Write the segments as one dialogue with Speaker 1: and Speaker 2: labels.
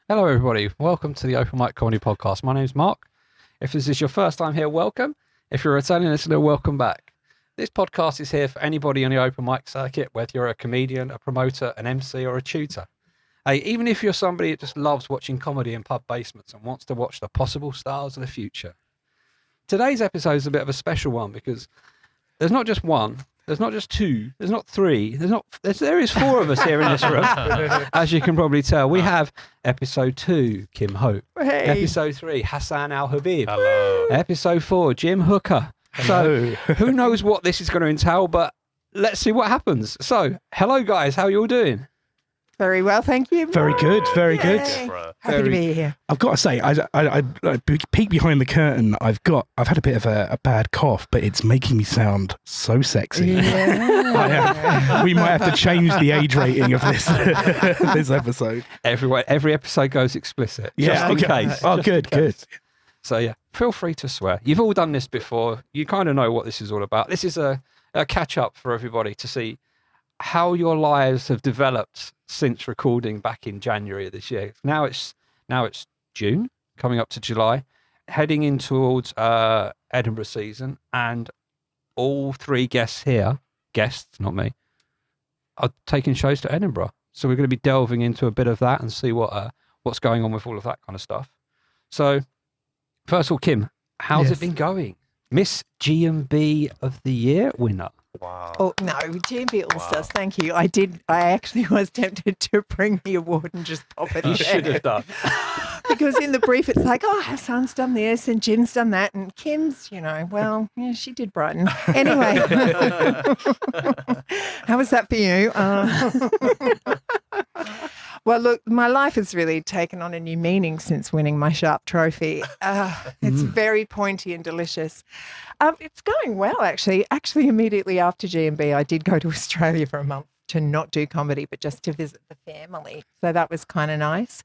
Speaker 1: Hello, everybody. Welcome to the Open Mic Comedy Podcast. My name's Mark. If this is your first time here, welcome. If you're a returning listener, welcome back. This podcast is here for anybody on the open mic circuit, whether you're a comedian, a promoter, an MC, or a tutor. Hey, even if you're somebody that just loves watching comedy in pub basements and wants to watch the possible stars of the future. Today's episode is a bit of a special one because there's not just one. There's not just two. There's not three. There is four of us here in this room. As you can probably tell, we have episode 2, Kim Hope.
Speaker 2: Hey.
Speaker 1: Episode 3, Hasan Al-Habib.
Speaker 3: Hello.
Speaker 1: Episode 4, Jim Hooker. So who knows what this is going to entail, but let's see what happens. So, hello guys, how are you all doing?
Speaker 2: Very well, thank you.
Speaker 4: Very good, very good.
Speaker 2: Happy to be here.
Speaker 4: I've got to say, I peek behind the curtain. I've had a bit of a bad cough, but it's making me sound so sexy.
Speaker 2: Yeah.
Speaker 4: We might have to change the age rating of this this episode.
Speaker 1: Every episode goes explicit.
Speaker 4: Yeah,
Speaker 1: just in
Speaker 4: okay.
Speaker 1: case.
Speaker 4: Oh,
Speaker 1: just in
Speaker 4: good,
Speaker 1: case.
Speaker 4: good.
Speaker 1: So yeah, feel free to swear. You've all done this before. You kind of know what this is all about. This is a catch up for everybody to see how your lives have developed since recording back in January of this year. Now it's June, coming up to July, heading in towards Edinburgh season, and all three guests, not me, are taking shows to Edinburgh. So we're going to be delving into a bit of that and see what's going on with all of that kind of stuff. So first of all, Kim, how's it been going? Miss G&B of the Year winner.
Speaker 3: Wow.
Speaker 2: Oh, no, GMB All-Stars, thank you. I actually was tempted to bring the award and just pop it
Speaker 1: You
Speaker 2: there.
Speaker 1: should have done.
Speaker 2: Because in the brief, it's like, oh, Hasan's done this and Jim's done that and Kim's, well, yeah, she did Brighton. Anyway. How was that for you? Well, look, my life has really taken on a new meaning since winning my Sharp Trophy. It's very pointy and delicious. It's going well, actually. Actually, immediately after G&B, I did go to Australia for a month to not do comedy, but just to visit the family. So that was kind of nice.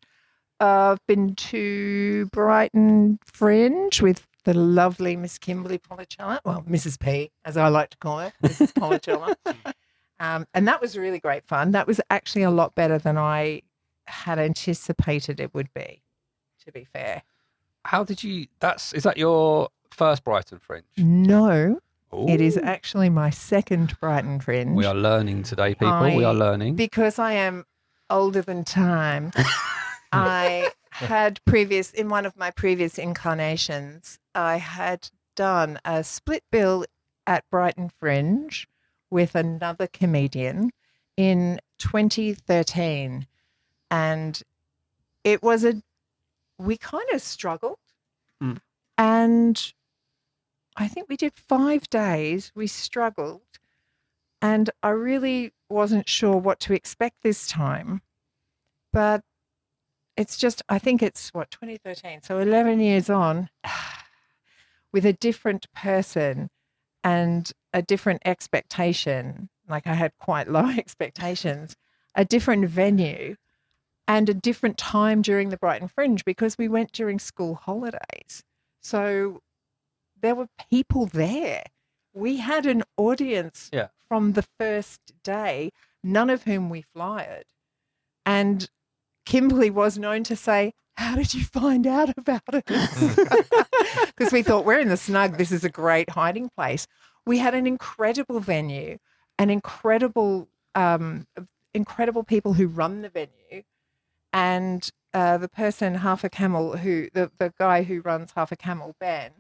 Speaker 2: I've been to Brighton Fringe with the lovely Miss Kimberly Policella. Well, Mrs. P, as I like to call her, Mrs. Policella. And that was really great fun. That was actually a lot better than I had anticipated it would be, to be fair.
Speaker 1: How did you? Is that your first Brighton Fringe?
Speaker 2: No,
Speaker 1: Ooh.
Speaker 2: it is actually my second Brighton Fringe.
Speaker 1: We are learning today, people. We are learning.
Speaker 2: Because I am older than time. I had in one of my previous incarnations, I had done a split bill at Brighton Fringe with another comedian in 2013. And it was we kind of struggled. And I think we did 5 days. We struggled. And I really wasn't sure what to expect this time. But it's just, I think it's 2013. So 11 years on with a different person and a different expectation. Like I had quite low expectations, a different venue and a different time during the Brighton Fringe because we went during school holidays. So there were people there. We had an audience from the first day, none of whom we flyered. And Kimberly was known to say, how did you find out about it? Because we thought, we're in the snug. This is a great hiding place. We had an incredible venue, an incredible people who run the venue. And the person, Half a Camel, the guy who runs Half a Camel, Ben,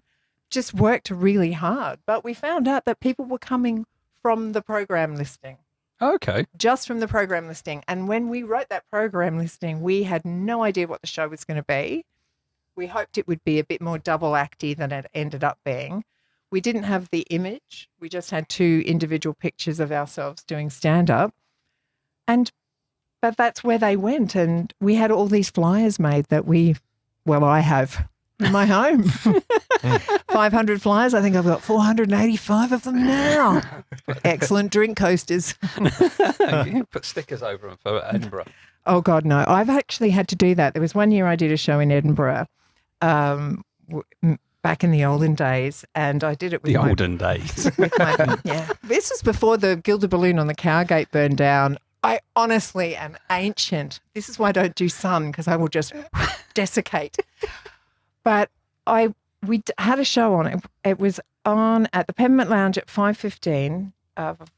Speaker 2: just worked really hard. But we found out that people were coming from the program listing.
Speaker 1: Okay.
Speaker 2: Just from the program listing. And when we wrote that program listing, we had no idea what the show was going to be. We hoped it would be a bit more double acty than it ended up being. We didn't have the image. We just had 2 individual pictures of ourselves doing stand-up. But that's where they went. And we had all these flyers made that I have in my home. 500 flyers. I think I've got 485 of them now. Excellent drink coasters.
Speaker 1: You put stickers over them for Edinburgh.
Speaker 2: Oh, God, no. I've actually had to do that. There was one year I did a show in Edinburgh back in the olden days, and I did it with
Speaker 1: olden days.
Speaker 2: This was before the Gilded Balloon on the Cowgate burned down. I honestly am ancient. This is why I don't do sun, because I will just desiccate. But we had a show on. It was on at the Peppermint Lounge at 5:15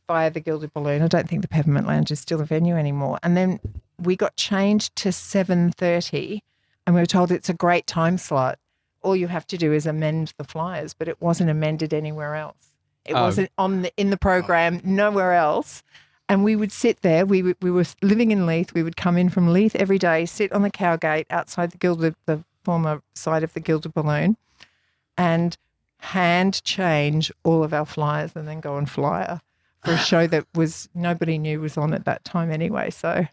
Speaker 2: via the Gilded Balloon. I don't think the Peppermint Lounge is still a venue anymore. And then we got changed to 7:30, and we were told it's a great time slot. All you have to do is amend the flyers, but it wasn't amended anywhere else. It wasn't in the program, nowhere else. And we would sit there. We were living in Leith. We would come in from Leith every day, sit on the Cowgate outside the former site of the Gilded Balloon, and hand change all of our flyers and then go and flyer for a show that nobody knew was on at that time anyway. So,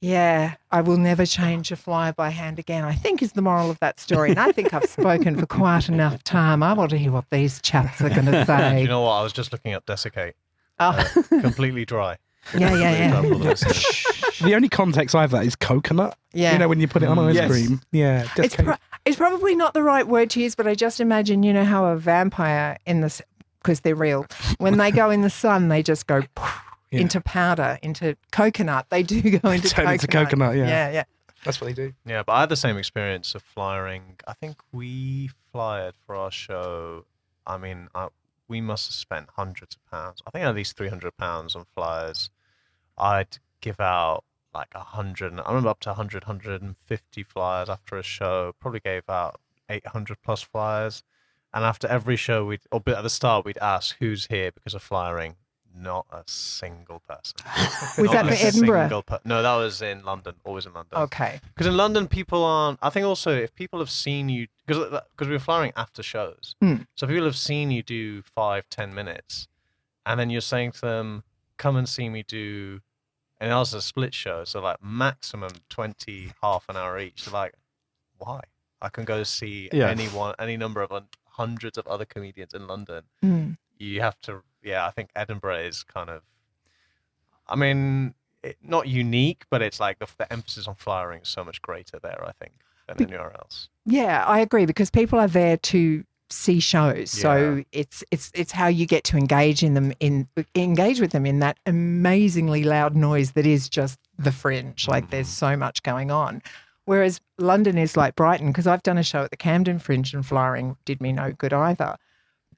Speaker 2: yeah, I will never change a flyer by hand again, I think is the moral of that story. And I think I've spoken for quite enough time. I want to hear what these chaps are going to say.
Speaker 3: Do you know what? I was just looking up desiccate.
Speaker 2: Oh.
Speaker 3: Completely dry.
Speaker 2: Yeah.
Speaker 4: The only context I have that is coconut.
Speaker 2: Yeah.
Speaker 4: You know, when you put it on ice
Speaker 1: Yes.
Speaker 4: cream. Yeah.
Speaker 2: It's probably not the right word to use, but I just imagine, you know, how a vampire because they're real, when they go in the sun, they just go into powder, into coconut. They do go into
Speaker 4: Turn
Speaker 2: coconut.
Speaker 4: into coconut, yeah.
Speaker 2: Yeah.
Speaker 4: That's what they do.
Speaker 3: Yeah, but I had the same experience of flyering. I think we flyed for our show. I mean, we must have spent hundreds of pounds. I think at least £300 on flyers. I'd give out like 100. I remember up to 100, 150 flyers after a show. Probably gave out 800 plus flyers. And after every show, at the start, we'd ask who's here because of flyering. Not a single person.
Speaker 2: Was that for Edinburgh?
Speaker 3: No, that was in London. Always in London.
Speaker 2: Okay.
Speaker 3: Because in London, people aren't. I think also if people have seen you, because we were flying after shows, so people have seen you do 5-10 minutes, and then you're saying to them, "Come and see me do," and it was a split show, so like maximum 20, half an hour each. So like, why? I can go see any number of hundreds of other comedians in London. You have to. Yeah, I think Edinburgh is kind of. I mean, not unique, but it's like the emphasis on flyering is so much greater there, I think, than anywhere else.
Speaker 2: Yeah, I agree, because people are there to see shows, so it's how you get to engage with them in that amazingly loud noise that is just the Fringe. Like there's so much going on, whereas London is like Brighton, because I've done a show at the Camden Fringe and flying did me no good either,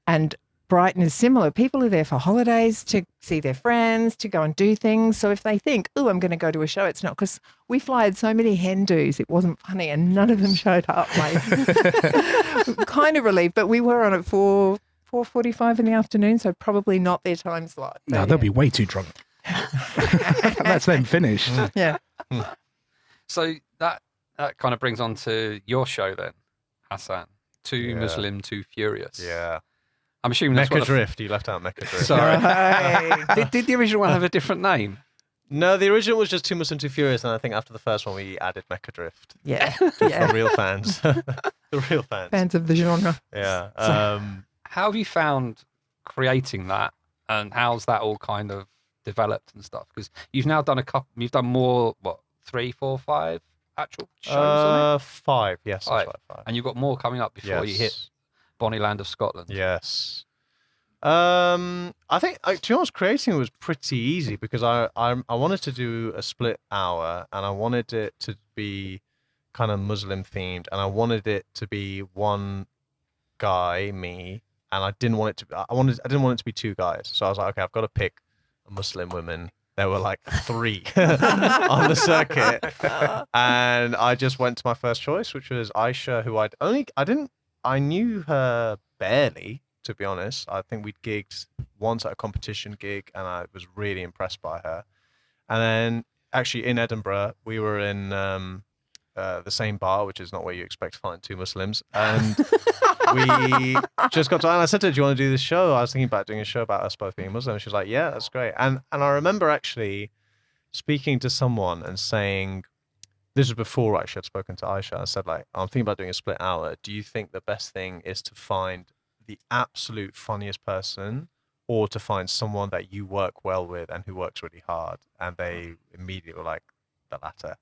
Speaker 2: and Brighton is similar. People are there for holidays, to see their friends, to go and do things. So if they think, oh, I'm going to go to a show, it's not, because we flyed so many hen dos, it wasn't funny, and none of them showed up. Like, kind of relieved, but we were on at 4:45 in the afternoon, so probably not their time slot.
Speaker 4: No, they'll be way too drunk. That's them finished.
Speaker 2: Yeah.
Speaker 1: So that kind of brings on to your show then, Hasan. Too Muslim, Too Furious.
Speaker 3: Yeah.
Speaker 1: I'm assuming that's
Speaker 3: Mecca Drift. You left out Mecca Drift.
Speaker 1: Sorry.
Speaker 2: Hey.
Speaker 1: Did the original one have a different name?
Speaker 3: No, the original was just Too Muslim, Too Furious, and I think after the first one we added Mecca Drift.
Speaker 2: Yeah.
Speaker 3: The real fans. The real fans.
Speaker 2: Fans of the genre.
Speaker 3: Yeah.
Speaker 1: How have you found creating that, and how's that all kind of developed and stuff? Because you've now done you've done more, 3, 4, 5 actual shows on it?
Speaker 3: 5, yes.
Speaker 1: Five.
Speaker 3: That's right, 5.
Speaker 1: And you've got more coming up before you hit Bonnie Land of Scotland.
Speaker 3: Yes. I think, to be honest, creating it was pretty easy, because I wanted to do a split hour, and I wanted it to be kind of Muslim themed, and I wanted it to be one guy, me, and I didn't want it to. I didn't want it to be 2 guys. So I was like, okay, I've got to pick a Muslim woman. There were like 3 on the circuit, and I just went to my first choice, which was Aisha, who I knew her barely, to be honest. I think we'd gigged once at a competition gig, and I was really impressed by her. And then actually in Edinburgh, we were in the same bar, which is not where you expect to find 2 Muslims. And we just got to, and I said to her, do you want to do this show? I was thinking about doing a show about us both being Muslim. She was like, yeah, that's great. And I remember actually speaking to someone and saying, this was before actually I'd spoken to Aisha. I said, like, I'm thinking about doing a split hour. Do you think the best thing is to find the absolute funniest person, or to find someone that you work well with and who works really hard? And they immediately were like, the latter.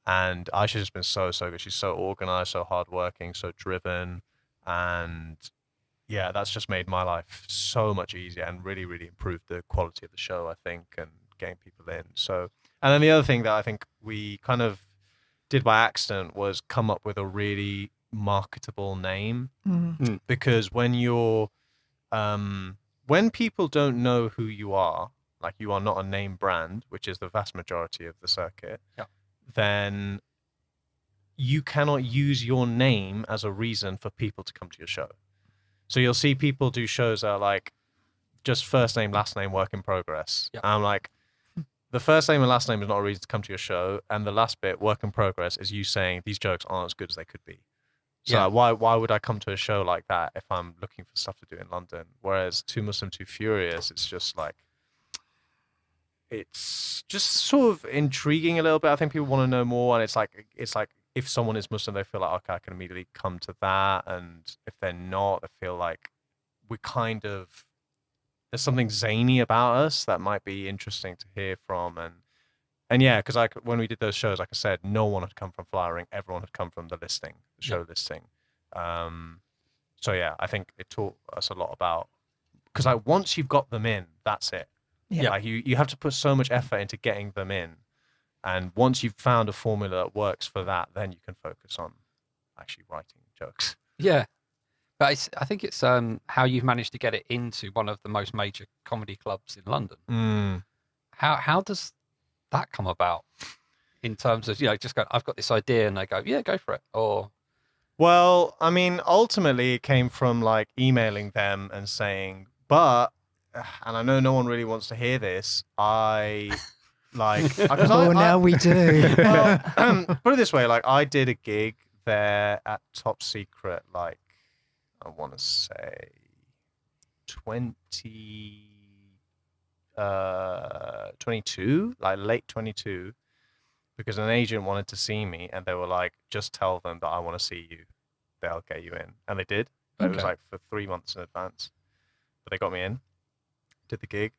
Speaker 3: And Aisha's just been so good. She's so organized, so hardworking, so driven. And yeah, that's just made my life so much easier and really, really improved the quality of the show, I think, and getting people in. So, and then the other thing that I think we kind of did by accident was come up with a really marketable name, because when you're, when people don't know who you are, like you are not a name brand, which is the vast majority of the circuit, then you cannot use your name as a reason for people to come to your show. So you'll see people do shows that are like just first name, last name, work in progress. And I'm like, the first name and last name is not a reason to come to your show, and the last bit, work in progress, is you saying these jokes aren't as good as they could be. So like, why would I come to a show like that if I'm looking for stuff to do in London? Whereas Too Muslim, Too Furious, it's just like, it's just sort of intriguing a little bit. I think people want to know more, and it's like if someone is Muslim, they feel like, okay, I can immediately come to that, and if they're not, they feel like we kind of, there's something zany about us that might be interesting to hear from. And yeah, because when we did those shows, like I said, no one had come from flyering, everyone had come from the listing, the show listing. So yeah, I think it taught us a lot about, because like once you've got them in, that's it. Like you have to put so much effort into getting them in, and once you've found a formula that works for that, then you can focus on actually writing jokes.
Speaker 1: Yeah. But I think it's how you've managed to get it into one of the most major comedy clubs in London. How does that come about? In terms of, just go, I've got this idea, and they go, yeah, go for it. Or,
Speaker 3: well, I mean, ultimately it came from like emailing them and saying, but, and I know no one really wants to hear this, I like,
Speaker 2: now we do.
Speaker 3: Well, put it this way, like I did a gig there at Top Secret, like, I want to say 22, like late 22, because an agent wanted to see me, and they were like, just tell them that I want to see you. They'll get you in. And they did. But it was like for 3 months in advance. But they got me in, did the gig,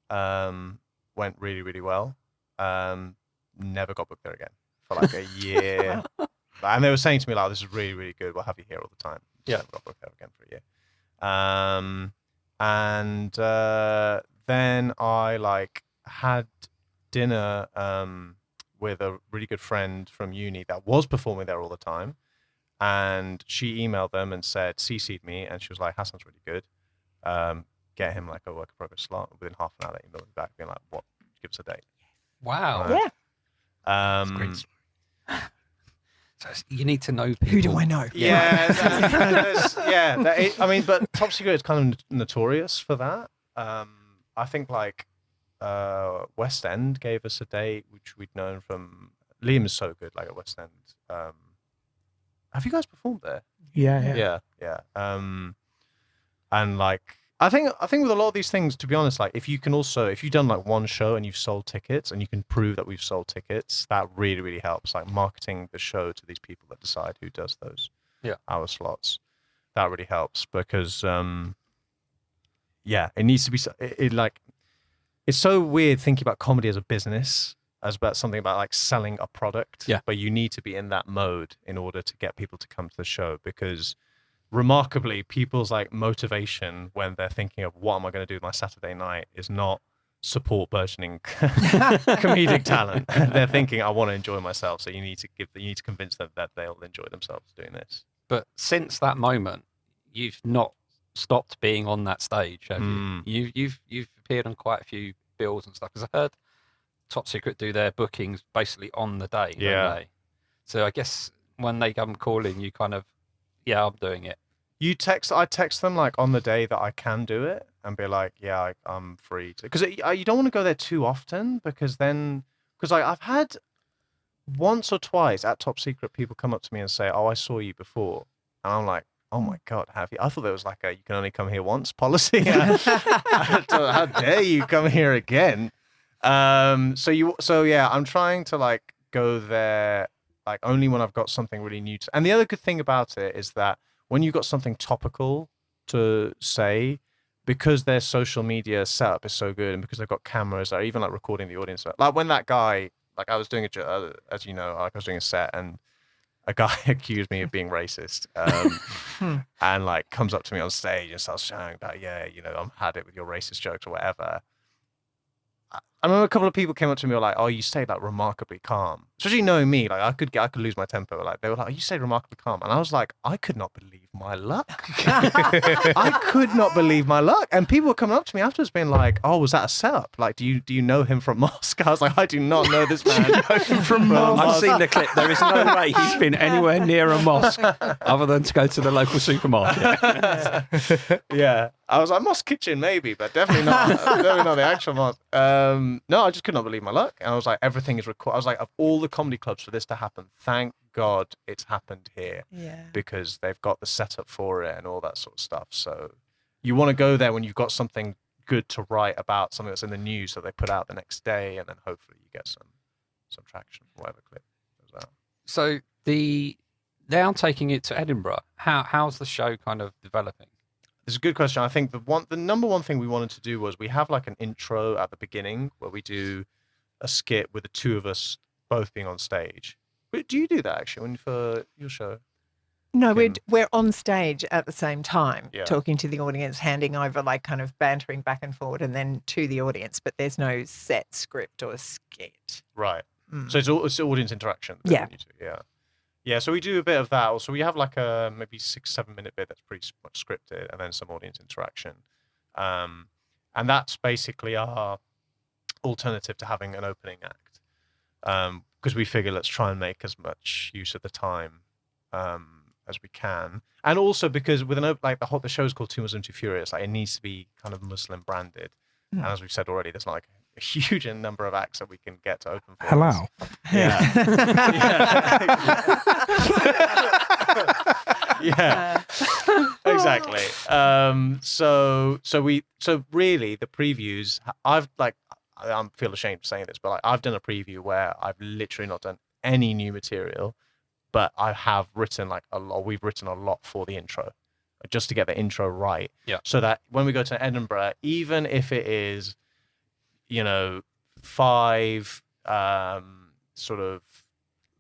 Speaker 3: went really, really well. Never got booked there again for like a year. And they were saying to me, like, this is really, really good. We'll have you here all the time. Never got booked there again for a year. Then I like had dinner with a really good friend from uni that was performing there all the time, and she emailed them and said, CC'd me, and she was like, Hasan's really good. Get him like a work in progress slot. Within half an hour, they emailed me back being like, what? Give us a date.
Speaker 1: wow.
Speaker 2: Yeah.
Speaker 4: Great story.
Speaker 1: So you need to know people.
Speaker 2: Who do I know?
Speaker 3: I mean, but Top Secret is kind of notorious for that. I think like West End gave us a date, which we'd known from. Liam is so good, like at West End. Have you guys performed there?
Speaker 4: Yeah.
Speaker 3: And like, I think with a lot of these things, to be honest, like if you've done like one show and you've sold tickets and you can prove that we've sold tickets, that really, really helps. Like marketing the show to these people that decide who does those hour slots. That really helps because, it needs to be, it's so weird thinking about comedy as a business, as about something about like selling a product.
Speaker 1: Yeah.
Speaker 3: But you need to be in that mode in order to get people to come to the show, because remarkably, people's like motivation when they're thinking of what am I going to do with my Saturday night is not support burgeoning comedic talent. They're thinking, I want to enjoy myself. So you need to convince them that they'll enjoy themselves doing this.
Speaker 1: But since that moment, you've not stopped being on that stage, have you? You've appeared on quite a few bills and stuff. Because I heard Top Secret do their bookings basically on the day. Don't they? So I guess when they come calling, you kind of, I'm doing it.
Speaker 3: I text them like on the day that I can do it and be like, I'm free to, because you don't want to go there too often, because like I've had once or twice at Top Secret people come up to me and say, oh, I saw you before, and I'm like, oh my God, have you? I thought there was like you can only come here once policy. How dare you come here again? I'm trying to like go there like only when I've got something really new to, and the other good thing about it is that when you've got something topical to say, because their social media setup is so good, and because they've got cameras that are even like recording the audience. Like when that guy, like I was doing as you know, like I was doing a set, and a guy accused me of being racist, and like comes up to me on stage and starts shouting that, yeah, you know, I've had it with your racist jokes or whatever. I remember a couple of people came up to me and were like, "Oh, you stayed like remarkably calm." Especially knowing me, like I could lose my temper. Like they were like, "Oh, you stayed remarkably calm," and I was like, I could not believe my luck. I could not believe my luck. And people were coming up to me afterwards, being like, "Oh, was that a setup? Like, do you know him from mosque?" I was like, "I do not know this man from mosque."
Speaker 1: I've seen the clip. There is no way he's been anywhere near a mosque other than to go to the local supermarket.
Speaker 3: Yeah, I was like, mosque kitchen maybe, but definitely not. Definitely not the actual mosque. No, I just could not believe my luck. And I was like, everything is recorded. I was like, of all the comedy clubs for this to happen, thank God it's happened here.
Speaker 2: Yeah.
Speaker 3: Because they've got the setup for it and all that sort of stuff. So you want to go there when you've got something good to write about, something that's in the news that they put out the next day, and then hopefully you get some traction from whatever clip goes out.
Speaker 1: So now taking it to Edinburgh, how's the show kind of developing?
Speaker 3: It's a good question. I think the number one thing we wanted to do was we have like an intro at the beginning where we do a skit with the two of us both being on stage. Do you do that actually for your show?
Speaker 2: No,
Speaker 3: Kim?
Speaker 2: we're on stage at the same time,
Speaker 3: Yeah.
Speaker 2: talking to the audience, handing over, like kind of bantering back and forward, and then to the audience. But there's no set script or skit.
Speaker 3: Right.
Speaker 2: Mm.
Speaker 3: So it's audience interaction.
Speaker 2: Yeah.
Speaker 3: Yeah. So we do a bit of that. Also, we have like a maybe 6-7 minute bit that's pretty much scripted, and then some audience interaction. And that's basically our alternative to having an opening act. Because we figure let's try and make as much use of the time as we can, and also because with the show's called Too Muslim Too Furious, like it needs to be kind of Muslim branded. And as we've said already, there's not like a huge number of acts that we can get to open for us.
Speaker 4: Halal.
Speaker 3: Yeah. Exactly. So really the previews, I feel ashamed of saying this, but like I've done a preview where I've literally not done any new material, but I have written like a lot. We've written a lot for the intro, just to get the intro right.
Speaker 1: Yeah.
Speaker 3: So that when we go to Edinburgh, even if it is, 5 sort of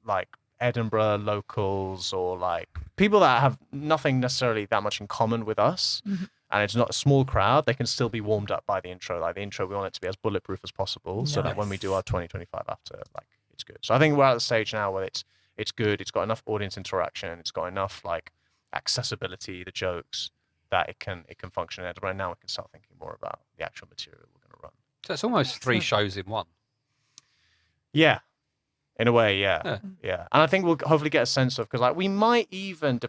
Speaker 3: like Edinburgh locals or like people that have nothing necessarily that much in common with us, and it's not a small crowd, they can still be warmed up by the intro. Like the intro, we want it to be as bulletproof as possible, so that when we do our 2025 after, like it's good. So I think we're at the stage now where it's good. It's got enough audience interaction. It's got enough like accessibility, the jokes, that it can function in Edinburgh. And now we can start thinking more about the actual material we're going to run.
Speaker 1: So it's almost 3 shows in one.
Speaker 3: Yeah. In a way, yeah. And I think we'll hopefully get a sense of, because like we might even,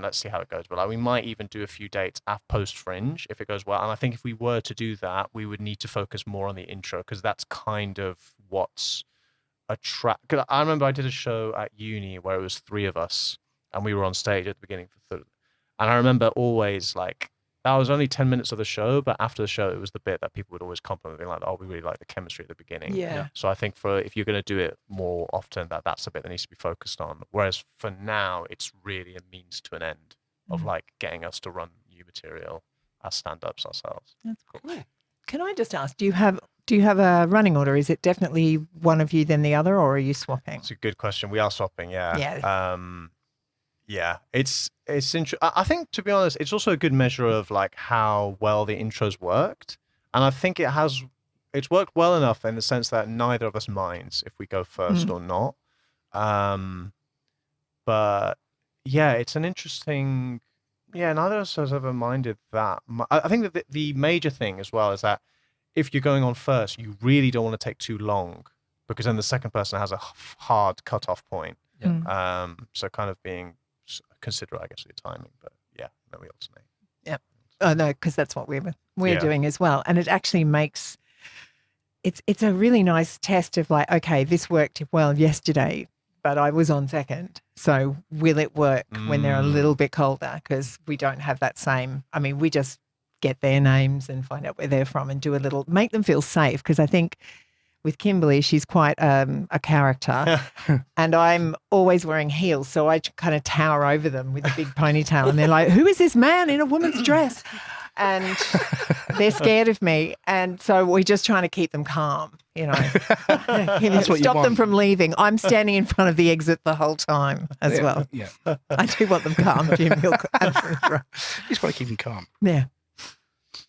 Speaker 3: let's see how it goes, but like we might even do a few dates at post Fringe if it goes well. And I think if we were to do that, we would need to focus more on the intro, because that's kind of what's because I remember I did a show at uni where it was 3 of us and we were on stage at the beginning and I remember always like that was only 10 minutes of the show, but after the show it was the bit that people would always compliment, being like, "Oh, we really like the chemistry at the beginning."
Speaker 2: Yeah.
Speaker 3: So I think if you're going to do it more often, that's the bit that needs to be focused on. Whereas for now, it's really a means to an end of like getting us to run new material as stand-ups ourselves.
Speaker 2: That's cool. Can I just ask, do you have a running order? Is it definitely one of you then the other, or are you swapping?
Speaker 3: It's a good question. We are swapping, yeah.
Speaker 2: Yeah.
Speaker 3: Yeah, it's interesting. I think, to be honest, it's also a good measure of like how well the intros worked, and I think it's worked well enough in the sense that neither of us minds if we go first or not. But yeah, it's an interesting. Yeah, neither of us has ever minded that. I think that the major thing as well is that if you're going on first, you really don't want to take too long, because then the second person has a hard cutoff point.
Speaker 1: Yeah.
Speaker 3: So kind of being considerate, I guess, of your timing. But yeah, then we alternate.
Speaker 2: Yeah. Oh no, because that's what we're doing as well, and it actually makes it's a really nice test of like, okay, this worked well yesterday, but I was on second, so will it work when they're a little bit colder? Because we don't have that same. I mean, we just get their names and find out where they're from and do a little, make them feel safe. Because I think with Kimberly, she's quite a character, and I'm always wearing heels, so I kind of tower over them with a big ponytail, and they're like, "Who is this man in a woman's dress?" And they're scared of me, and so we're just trying to keep them calm. You know,
Speaker 4: That's what you
Speaker 2: stop them
Speaker 4: want.
Speaker 2: from leaving. I'm standing in front of the exit the whole time as well.
Speaker 4: Yeah.
Speaker 2: I do want them calm, Jim. You're absolutely right.
Speaker 4: You just want to keep them calm.
Speaker 2: Yeah.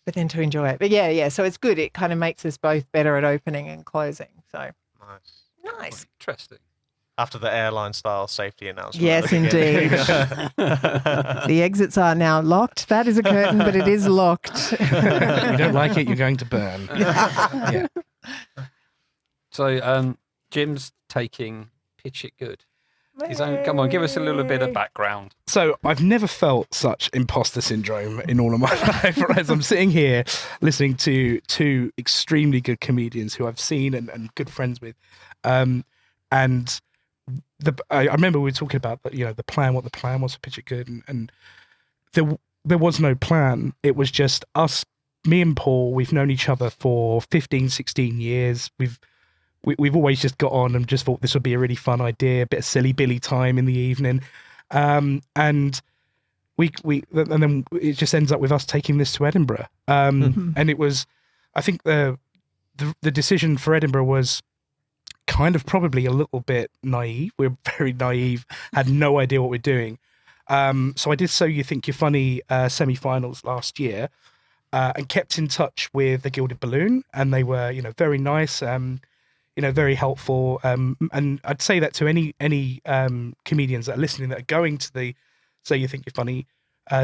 Speaker 2: But then to enjoy it. But yeah. So it's good. It kind of makes us both better at opening and closing. So nice.
Speaker 1: Interesting.
Speaker 3: After the airline-style safety announcement.
Speaker 2: Yes, indeed. The exits are now locked. That is a curtain, but it is locked.
Speaker 4: You don't like it, you're going to burn. Yeah.
Speaker 1: So Jim's taking Pitch It Good. Come on, give us a little bit of background.
Speaker 4: So I've never felt such imposter syndrome in all of my life. As I'm sitting here listening to two extremely good comedians who I've seen and good friends with, and I remember we were talking about the plan, what the plan was for Pitch It Good, and there was no plan. It was just us, me and Paul. We've known each other for 15, 16 years. We've always just got on and just thought this would be a really fun idea, a bit of silly Billy time in the evening, and then it just ends up with us taking this to Edinburgh. And it was, I think the decision for Edinburgh was kind of probably a little bit naive. We're very naive, had no idea what we're doing. So I did So You Think You're Funny semi-finals last year, and kept in touch with the Gilded Balloon, and they were very nice. Very helpful. And I'd say that to any comedians that are listening that are going to the So You Think You're Funny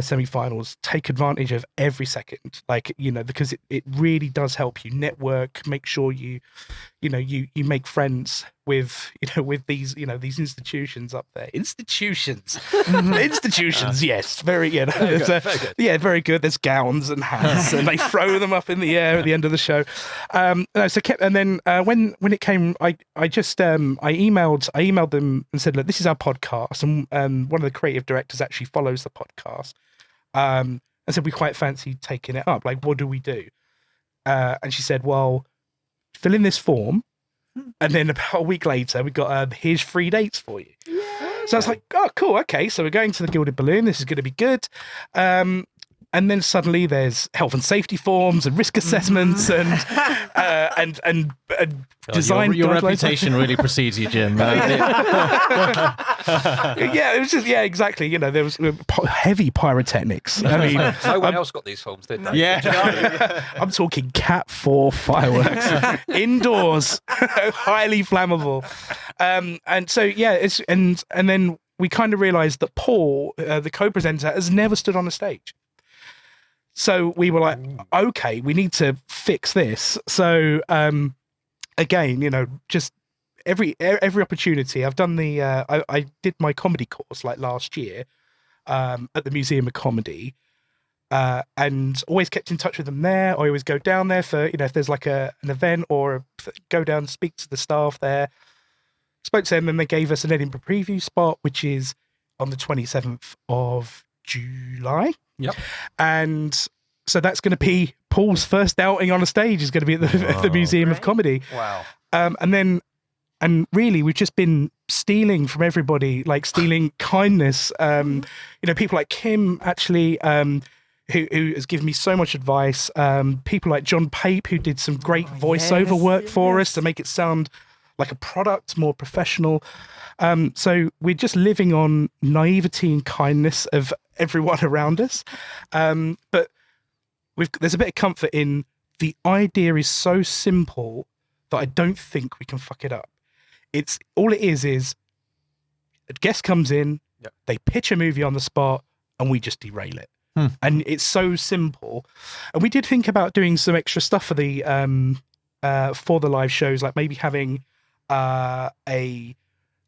Speaker 4: semi-finals, take advantage of every second, because it really does help you network, make sure you make friends with these institutions up there. Institutions. Yes, very good.
Speaker 1: Very good.
Speaker 4: Yeah, very good. There's gowns and hats, and they throw them up in the air at the end of the show. When it came, I emailed them and said, look, this is our podcast, and one of the creative directors actually follows the podcast, and said we quite fancy taking it up. Like, what do we do? And she said, well, fill in this form. And then about a week later, we got here's 3 dates for you. Yay. So I was like, oh, cool. Okay, so we're going to the Gilded Balloon. This is going to be good. And then suddenly there's health and safety forms and risk assessments and design.
Speaker 3: Your
Speaker 4: guidelines.
Speaker 3: reputation really precedes you, Jim.
Speaker 4: Yeah, it was just exactly. There was heavy pyrotechnics. I mean,
Speaker 1: no one else got these forms, did they?
Speaker 3: Yeah.
Speaker 4: I'm talking Cat 4 fireworks indoors, highly flammable. And so and then we kind of realised that Paul, the co-presenter, has never stood on a stage. So we were like, okay, we need to fix this. So again, just every opportunity. I've done I did my comedy course like last year at the Museum of Comedy, and always kept in touch with them there. I always go down there for if there's like an event or go down and speak to the staff there. Spoke to them, and they gave us an Edinburgh preview spot, which is on the 27th of July.
Speaker 1: Yep.
Speaker 4: And so that's going to be Paul's first outing on a stage is going to be at the Museum of Comedy.
Speaker 1: Wow.
Speaker 4: And really, we've just been stealing from everybody, like stealing kindness. People like Kim, actually, who has given me so much advice. People like John Pape, who did some great voiceover work for us to make it sound like a product, more professional. So we're just living on naivety and kindness of everyone around us. But there's a bit of comfort in the idea is so simple that I don't think we can fuck it up. All it is a guest comes in, they pitch a movie on the spot, and we just derail it. And it's so simple. And we did think about doing some extra stuff for the live shows, like maybe having a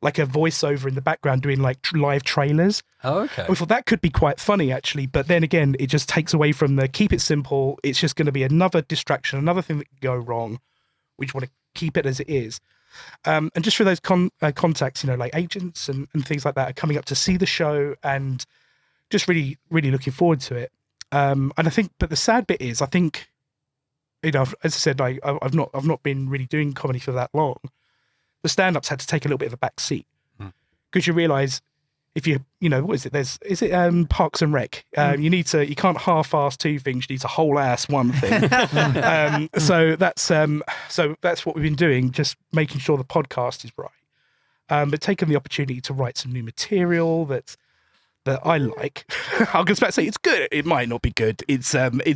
Speaker 4: voiceover in the background doing like live trailers.
Speaker 1: Oh, okay.
Speaker 4: We thought that could be quite funny actually, but then again, it just takes away from the keep it simple. It's just going to be another distraction, another thing that could go wrong. We just want to keep it as it is. And just for those contacts, like agents and things like that are coming up to see the show and just really, really looking forward to it. And I think, but the sad bit is, I think, as I said, I've not been really doing comedy for that long. The stand-ups had to take a little bit of a back seat because you realise if you what is it? Is it Parks and Rec? You can't half-ass two things. You need to whole-ass one thing. So that's what we've been doing, just making sure the podcast is right. But taking the opportunity to write some new material that I like. I was about to say it's good. It might not be good. It's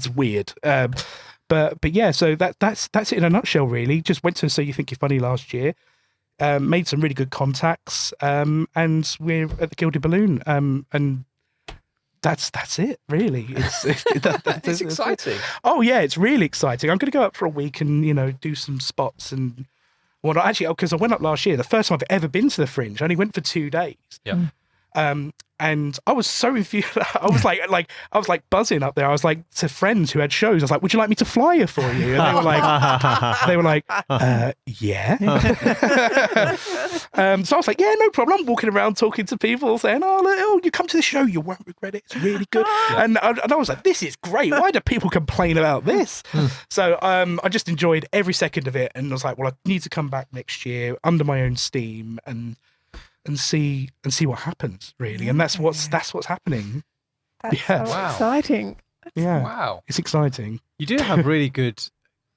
Speaker 4: weird. But yeah. So that's it in a nutshell. Really, just went to So You Think You're Funny last year. Made some really good contacts, and we're at the Gilded Balloon, and that's it really.
Speaker 1: It's exciting.
Speaker 4: Oh yeah, it's really exciting. I'm going to go up for a week and do some spots and actually, because I went up last year, the first time I've ever been to the Fringe. I only went for 2 days.
Speaker 1: Yeah.
Speaker 4: And I was so infused. I was like buzzing up there. I was like to friends who had shows. I was like, "Would you like me to fly here for you?" And they were like, "Yeah." So I was like, "Yeah, no problem." I'm walking around talking to people, saying, "Oh, you come to the show, you won't regret it. It's really good." And I was like, "This is great. Why do people complain about this?" So I just enjoyed every second of it, and I was like, "Well, I need to come back next year under my own steam and see what happens, really." And that's what's happening.
Speaker 2: That's so exciting.
Speaker 1: Wow.
Speaker 4: It's exciting.
Speaker 3: You do have really good.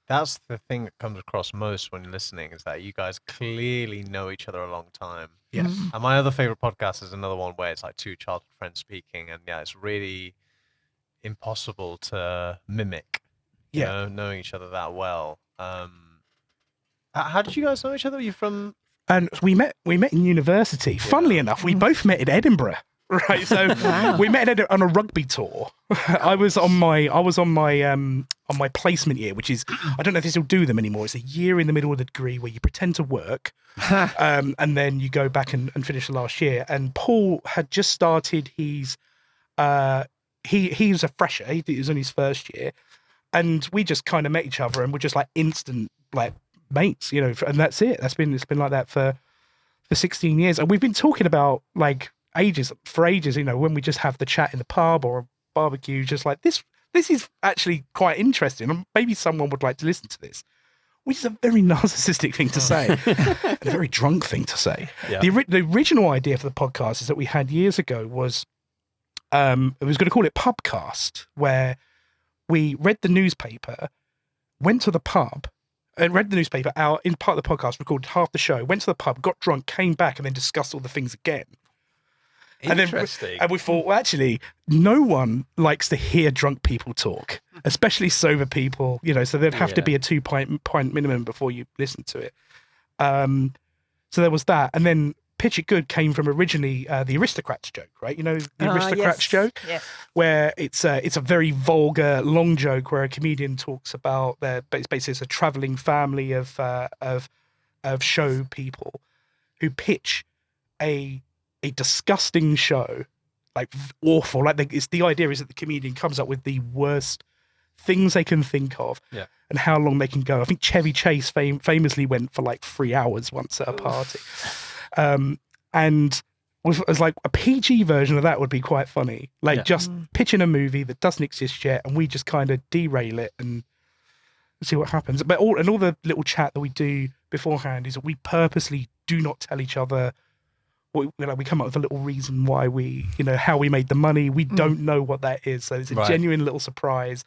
Speaker 3: That's the thing that comes across most when listening, is that you guys clearly know each other a long time.
Speaker 4: Yes.
Speaker 3: And my other favorite podcast is another one where it's like two childhood friends speaking, and it's really impossible to mimic. Knowing each other that well. How did you guys know each other? Are you from?
Speaker 4: And we met in university. Yeah. Funnily enough, we both met in Edinburgh. Right, so we met on a rugby tour. I was on my placement year, which is, I don't know if they still do them anymore. It's a year in the middle of the degree where you pretend to work, and then you go back and finish the last year. And Paul had just started his, he was a fresher. He was on his first year, and we just kind of met each other, and we're just like instant like mates, and that's it. It's been like that for 16 years, and we've been talking about like ages, when we just have the chat in the pub or a barbecue, just like this is actually quite interesting, and maybe someone would like to listen to this, which is a very narcissistic thing to say, a very drunk thing to say. Yeah. The original idea for the podcast is that we had years ago was I was going to call it Pubcast, where we read the newspaper, went to the pub and read the newspaper out in part of the podcast, recorded half the show, went to the pub, got drunk, came back, and then discussed all the things again.
Speaker 1: Interesting.
Speaker 4: And we thought, well, actually, no one likes to hear drunk people talk, especially sober people, so there'd have to be a 2-point minimum before you listen to it. So there was that. And then Pitch It Good came from originally the Aristocrats joke, right? The Aristocrats joke, where it's a very vulgar, long joke where a comedian talks about basically it's a traveling family of show people who pitch a disgusting show, like awful. Like the idea is that the comedian comes up with the worst things they can think of, and how long they can go. I think Chevy Chase famously went for like 3 hours once at a party. And was like a PG version of that would be quite funny. Like just pitching a movie that doesn't exist yet, and we just kind of derail it and see what happens. But all the little chat that we do beforehand is that we purposely do not tell each other. We come up with a little reason why we, how we made the money. We don't know what that is, so it's a genuine little surprise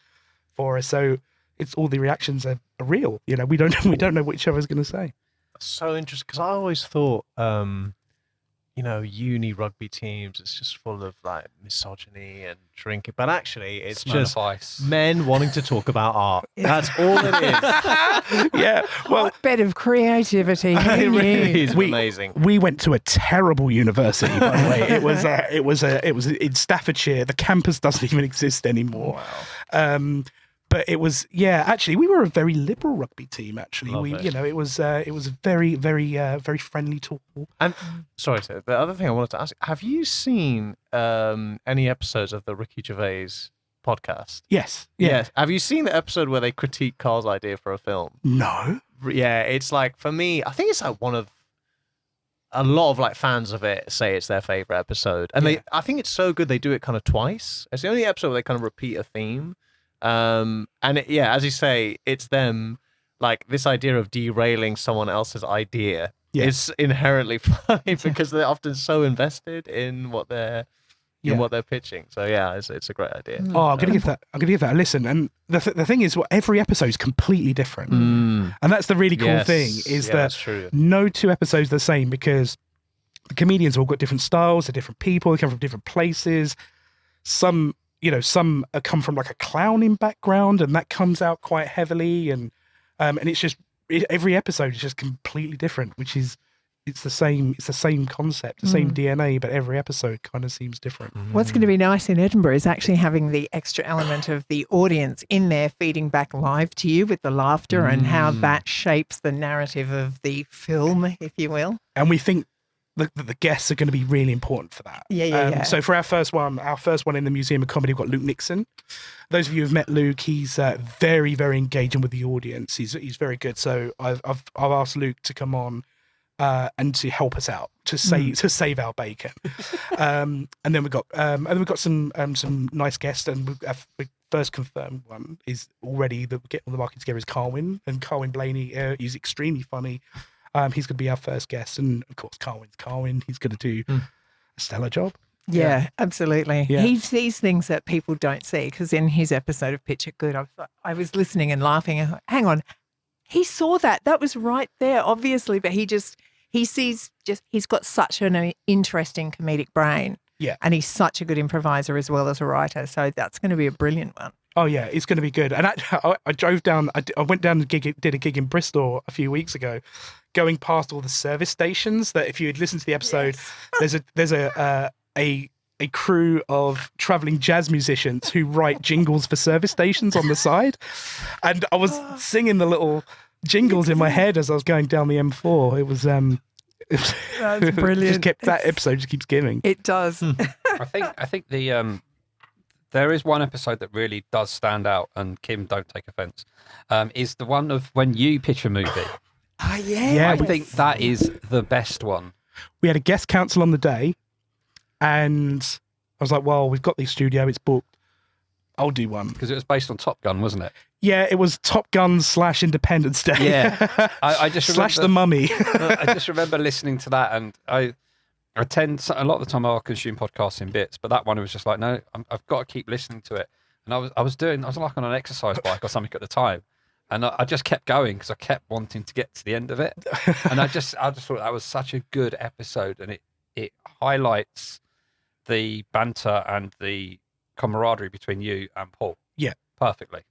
Speaker 4: for us. So it's all the reactions are real. We don't know what each other's going to say.
Speaker 3: That's so interesting, because I always thought, uni rugby teams, it's just full of like misogyny and drinking, but actually it's just men wanting to talk about art. That's all it is.
Speaker 4: Yeah. Well,
Speaker 2: bit of creativity.
Speaker 3: It really is amazing.
Speaker 4: We went to a terrible university, by the way. It was in Staffordshire. The campus doesn't even exist anymore. Wow. But it was, actually, we were a very liberal rugby team, actually. It was very, very, very friendly talk.
Speaker 3: And, sorry, the other thing I wanted to ask, have you seen any episodes of the Ricky Gervais podcast?
Speaker 4: Yes.
Speaker 3: Have you seen the episode where they critique Carl's idea for a film?
Speaker 4: No.
Speaker 3: Yeah, it's like, for me, I think it's like a lot of like fans of it say it's their favorite episode. And I think it's so good they do it kind of twice. It's the only episode where they kind of repeat a theme. And as you say, it's them, like this idea of derailing someone else's idea
Speaker 4: Yeah.
Speaker 3: is inherently funny because they're often so invested in what they're pitching. So yeah, it's a great idea.
Speaker 4: Oh, I'm gonna give that a listen. And the thing is, every episode is completely different, and that's the really cool thing is that
Speaker 3: that's true.
Speaker 4: no two episodes are the same because the comedians all got different styles, they're different people, they come from different places. Some come from like a clowning background, and that comes out quite heavily, and it's just every episode is just completely different, which is. It's the same concept, the same DNA, but every episode kind of seems different.
Speaker 2: What's going to be nice in Edinburgh is actually having the extra element of the audience in there feeding back live to you with the laughter and how that shapes the narrative of the film, if you will.
Speaker 4: And we think that the guests are going to be really important for that.
Speaker 2: Yeah.
Speaker 4: So for our first one in the Museum of Comedy, we've got Luke Nixon. Those of you who've met Luke, he's very, very engaging with the audience. He's very good. So I've asked Luke to come on. And to help us out to save our bacon, and then we've got some nice guests, and we first confirmed one is already that we're getting all the marketing together is Carwyn, and Carwyn Blaney. He's extremely funny. He's going to be our first guest, and of course Carwyn. He's going to do a stellar job.
Speaker 2: Yeah, absolutely.
Speaker 4: Yeah.
Speaker 2: He sees things that people don't see because in his episode of Pitch It Good, I was listening and laughing. And hang on, he saw that. That was right there, obviously, but he's got such an interesting comedic brain.
Speaker 4: Yeah.
Speaker 2: And he's such a good improviser as well as a writer. So that's going to be a brilliant one.
Speaker 4: Oh yeah, it's going to be good. And I drove down. I went down and did a gig in Bristol a few weeks ago, going past all the service stations. That if you had listened to the episode, there's a crew of traveling jazz musicians who write jingles for service stations on the side, and I was singing the little jingles in my head as I was going down the M4. It was
Speaker 2: That's brilliant.
Speaker 4: That episode just keeps giving.
Speaker 2: It does.
Speaker 1: I think the there is one episode that really does stand out, and Kim, don't take offense, is the one of when you pitch a movie.
Speaker 2: Oh yeah.
Speaker 4: Yeah,
Speaker 1: I think that is the best one.
Speaker 4: We had a guest counsel on the day, and I was like, well, we've got the studio, it's booked. I'll do one.
Speaker 1: Because it was based on Top Gun, wasn't it?
Speaker 4: Yeah, it was Top Gun / Independence Day.
Speaker 1: Yeah. I just remember,
Speaker 4: / The Mummy.
Speaker 1: I just remember listening to that, and I tend, a lot of the time I'll consume podcasts in bits, but that one was just like, no, I've got to keep listening to it. And I was like on an exercise bike or something at the time, and I just kept going because I kept wanting to get to the end of it. And I just thought that was such a good episode, and it highlights the banter and the camaraderie between you and Paul.
Speaker 4: Yeah.
Speaker 1: Perfectly.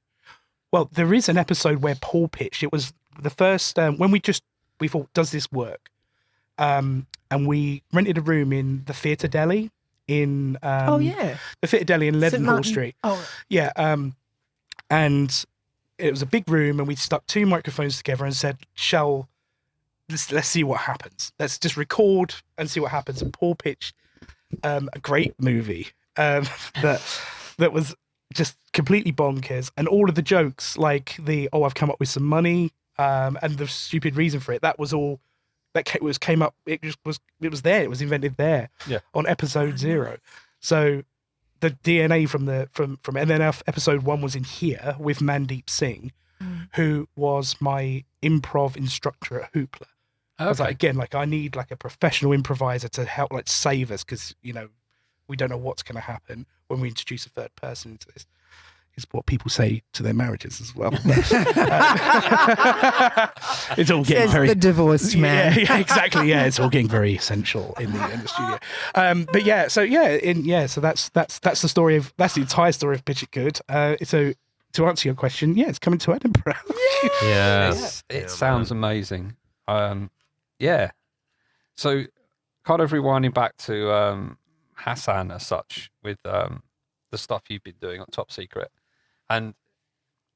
Speaker 4: Well, there is an episode where Paul pitched. It was the first, when we thought, does this work? And we rented a room in the Theatre Deli in, the Theatre Deli in Leadenhall Street.
Speaker 2: Oh,
Speaker 4: Yeah. And it was a big room, and we stuck 2 microphones together and said, let's see what happens. Let's just record and see what happens. And Paul pitched a great movie that was just completely bonkers, and all of the jokes, like I've come up with some money, and the stupid reason for it, that was all that came up. It was there. It was invented there.
Speaker 1: Yeah.
Speaker 4: On episode 0. So the DNA from and then episode 1 was in here with Mandeep Singh, who was my improv instructor at Hoopla. I was like, again, I need a professional improviser to help save us, because we don't know what's going to happen when we introduce a third person into this. Is what people say to their marriages as well. It's all getting
Speaker 2: says the divorced man.
Speaker 4: Yeah, exactly. Yeah, it's all getting very essential in the studio. But yeah, so that's the story of that's the entire story of Pitch It Good. So to answer your question, yeah, it's coming to Edinburgh.
Speaker 1: It sounds amazing. Yeah. So kind of rewinding back to Hasan as such with the stuff you've been doing on Top Secret. And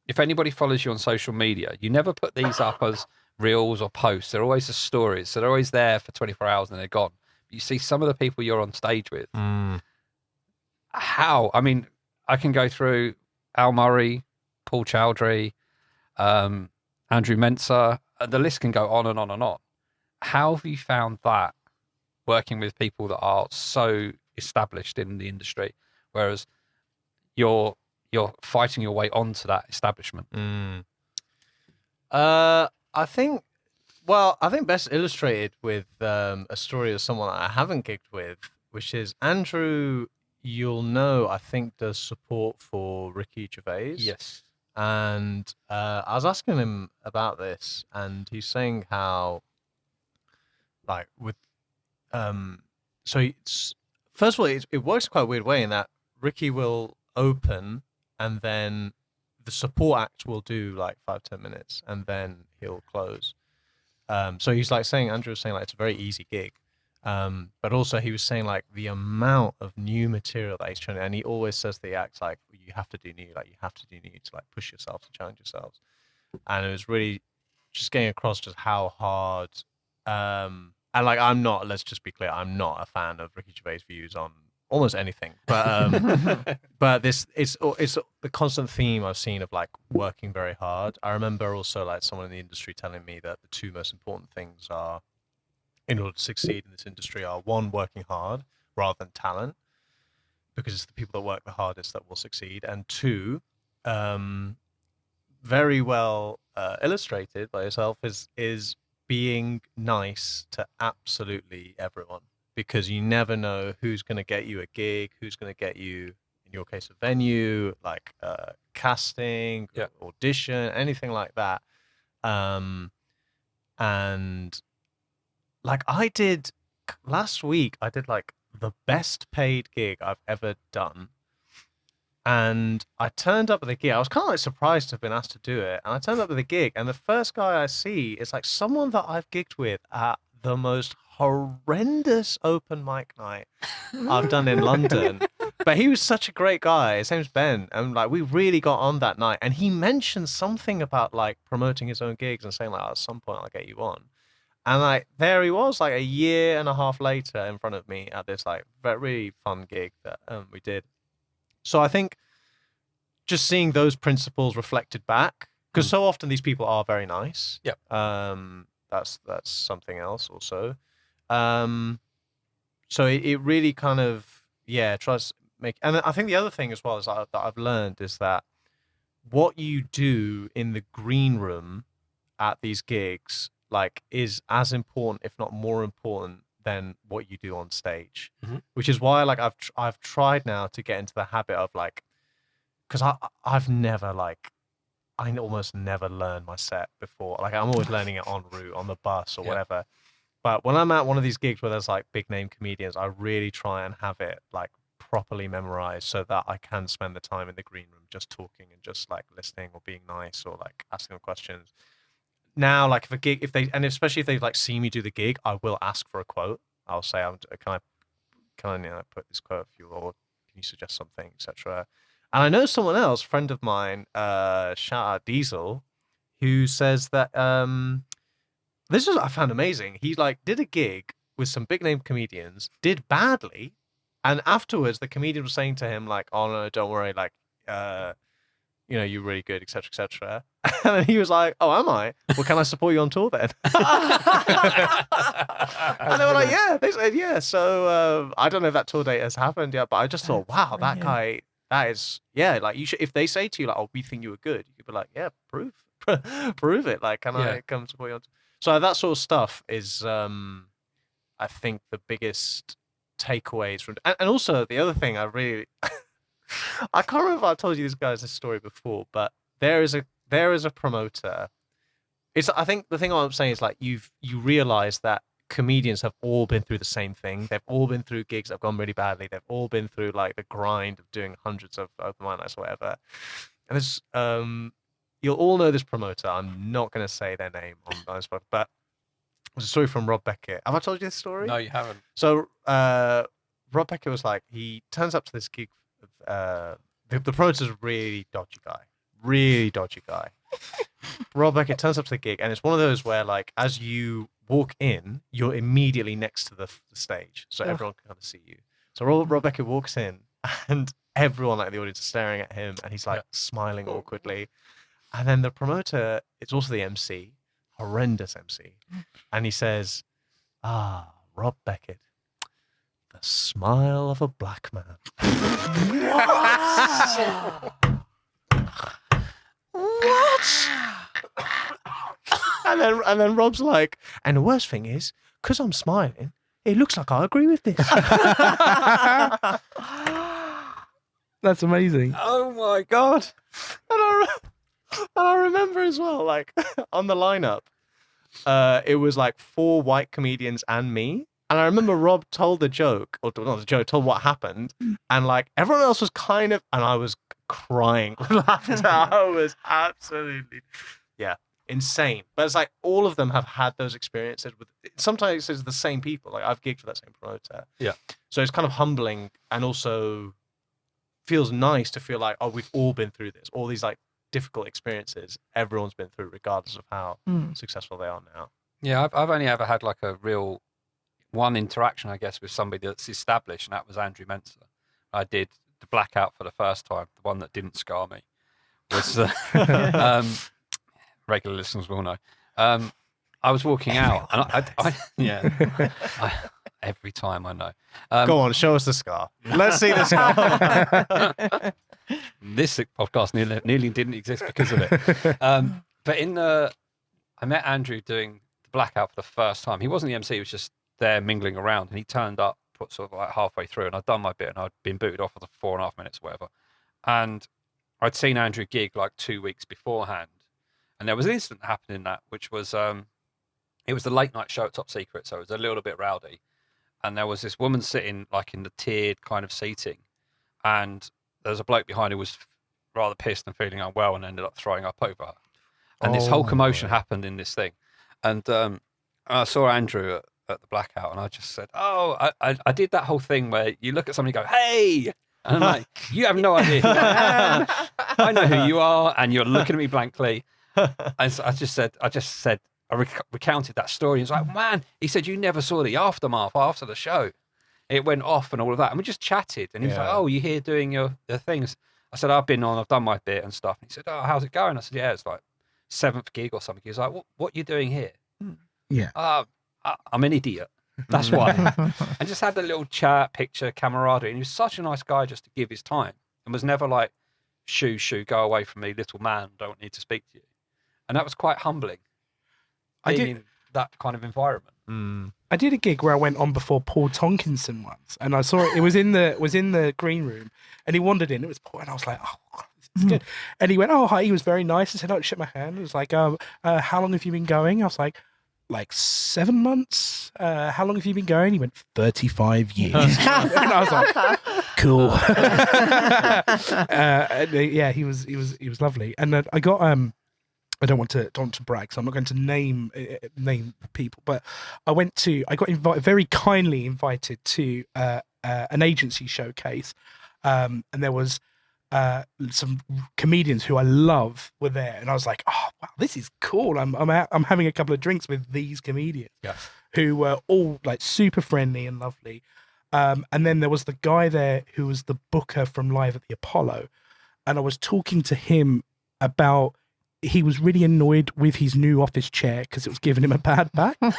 Speaker 1: if anybody follows you on social media, you never put these up as reels or posts. They're always the stories. So they're always there for 24 hours and they're gone. But you see some of the people you're on stage with. How? I mean, I can go through Al Murray, Paul Chowdhury, Andrew Mensah. The list can go on and on and on. How have you found that working with people that are so established in the industry, whereas you're fighting your way onto that establishment?
Speaker 3: I think Well, I think best illustrated with a story of someone I haven't gigged with, which is Andrew. You'll know, I think, does support for Ricky Gervais.
Speaker 1: Yes.
Speaker 3: And I was asking him about this, and he's saying how, like, with so it's, first of all, it works quite a weird way in that Ricky will open, and then the support act will do like 5-10 minutes, and then he'll close. So he's like saying, Andrew was saying like it's a very easy gig, but also he was saying like the amount of new material that he's trying to, and he always says the act like you have to do new, like you have to do new to like push yourself, to challenge yourselves, and it was really just getting across just how hard. And like I'm not, let's just be clear, I'm not a fan of Ricky Gervais' views on almost anything, but but this it's the constant theme I've seen of like working very hard. I remember also like someone in the industry telling me that the two most important things are, in order to succeed in this industry, are one, working hard rather than talent, because it's the people that work the hardest that will succeed, and two, very well illustrated by yourself, is being nice to absolutely everyone, because you never know who's going to get you a gig, who's going to get you, in your case, a venue, like casting, audition, anything like that. And like I did last week, I did like the best paid gig I've ever done. And I turned up at the gig. I was kind of like surprised to have been asked to do it. And I turned up at the gig, and the first guy I see is like someone that I've gigged with at the most horrendous open mic night I've done in London. But he was such a great guy. His name's Ben. And like we really got on that night. And he mentioned something about like promoting his own gigs and saying like, at some point I'll get you on. And like there he was like a year and a half later in front of me at this like very fun gig that we did. So I think just seeing those principles reflected back, because so often these people are very nice.
Speaker 1: Yep.
Speaker 3: That's something else also. So it really kind of tries to make. And I think the other thing as well is that I've learned is that what you do in the green room at these gigs like is as important, if not more important, than what you do on stage, which is why like I've tried now to get into the habit of like, because I've never like, I almost never learned my set before. Like I'm always learning it en route on the bus or whatever. But when I'm at one of these gigs where there's like big name comedians, I really try and have it like properly memorized so that I can spend the time in the green room just talking and just like listening or being nice or like asking them questions. Now, like especially if they like see me do the gig, I will ask for a quote. I'll say, can I put this quote for you, or can you suggest something, etc. And I know someone else, friend of mine, shout out Diesel, who says that this was I found amazing. He like did a gig with some big name comedians, did badly, and afterwards the comedian was saying to him like, "Oh no, don't worry, like you're really good, etc., etc." And then he was like, "Oh, am I? Well, can I support you on tour then?" And they were like, "Yeah." They said, "Yeah." So I don't know if that tour date has happened yet, but I just thought, wow, that guy, that is, like you should. If they say to you like, "Oh, we think you were good," you could be like, "Yeah, prove it." Like, can I come support you on tour? So that sort of stuff is, I think, the biggest takeaways from, and also the other thing I really. I can't remember if I told you this story before, but there is a promoter. I think the thing I'm saying is like you realize that comedians have all been through the same thing. They've all been through gigs that have gone really badly. They've all been through like the grind of doing hundreds of open mic nights or whatever. And this, you'll all know this promoter. I'm not going to say their name on this podcast, but it was a story from Rob Beckett. Have I told you this story?
Speaker 1: No, you haven't.
Speaker 3: So Rob Beckett was like, he turns up to this gig. The promoter's a really dodgy guy. Rob Beckett turns up to the gig, and it's one of those where, like, as you walk in, you're immediately next to the stage, so everyone can kind of see you. So Rob Beckett walks in, and everyone like the audience is staring at him, and he's like smiling awkwardly. And then the promoter, it's also the MC, horrendous MC, and he says, Rob Beckett. The smile of a black man. What? and then Rob's like, and the worst thing is, because I'm smiling, it looks like I agree with this.
Speaker 4: That's amazing.
Speaker 1: Oh my god!
Speaker 3: And I remember as well, like on the lineup, it was like 4 white comedians and me. And I remember Rob told the joke, or not the joke, told what happened, and like everyone else was kind of, and I was crying with laughter. I was absolutely, insane. But it's like all of them have had those experiences with. Sometimes it's the same people. Like I've gigged for that same promoter.
Speaker 1: Yeah.
Speaker 3: So it's kind of humbling, and also feels nice to feel like, oh, we've all been through this. All these like difficult experiences, everyone's been through, regardless of how successful they are now.
Speaker 1: Yeah, I've only ever had like a real one interaction, I guess, with somebody that's established, and that was Andrew Menser. I did the blackout for the first time, the one that didn't scar me. Was regular listeners will know. I was walking out, and I every time I know.
Speaker 3: Go on, show us the scar. Let's see the scar.
Speaker 1: This podcast nearly didn't exist because of it. But I met Andrew doing the blackout for the first time. He wasn't the MC; he was just there mingling around, and he turned up sort of like halfway through, and I'd done my bit, and I'd been booted off for the 4.5 minutes or whatever. And I'd seen Andrew gig like 2 weeks beforehand, and there was an incident that happened in that, which was it was the late night show at Top Secret, so it was a little bit rowdy. And there was this woman sitting like in the tiered kind of seating, and there was a bloke behind who was rather pissed and feeling unwell and ended up throwing up over her. And this whole commotion happened in this thing. And I saw Andrew at the blackout, and I just said, "Oh, I did that whole thing where you look at somebody and go, 'Hey,' and I'm like, 'You have no idea who I am. I know who you are, and you're looking at me blankly.'" And so I just said, I recounted that story. He's like, "Man," he said, "you never saw the aftermath after the show. It went off and all of that." And we just chatted, and he was like, "Oh, you here doing your things?" I said, "I've been on, I've done my bit and stuff." And he said, "Oh, how's it going?" I said, "Yeah, it's like 7th gig or something." He was like, "What are you doing here?"
Speaker 4: Yeah.
Speaker 1: I'm an idiot. That's why. And just had a little chat, picture, camaraderie. And he was such a nice guy just to give his time, and was never like, shoo, go away from me, little man, don't need to speak to you. And that was quite humbling. Being in that kind of environment.
Speaker 4: I did a gig where I went on before Paul Tonkinson once, and I saw it. It was in the green room, and he wandered in. It was Paul, and I was like, "Oh, this is good." And he went, "Oh, hi." He was very nice. I said, "Oh," shook my hand. It was like, "How long have you been going?" I was like 7 months. How long have you been going? He went 35 years. And I was like, cool. Yeah, he was lovely. And I got I don't want to brag, so I'm not going to name people, but I got very kindly invited to an agency showcase, and there was some comedians who I love were there, and I was like, "Oh wow, this is cool." I'm having a couple of drinks with these comedians, who were all like super friendly and lovely. And then there was the guy there who was the booker from Live at the Apollo, and I was talking to him about. He was really annoyed with his new office chair because it was giving him a bad back, and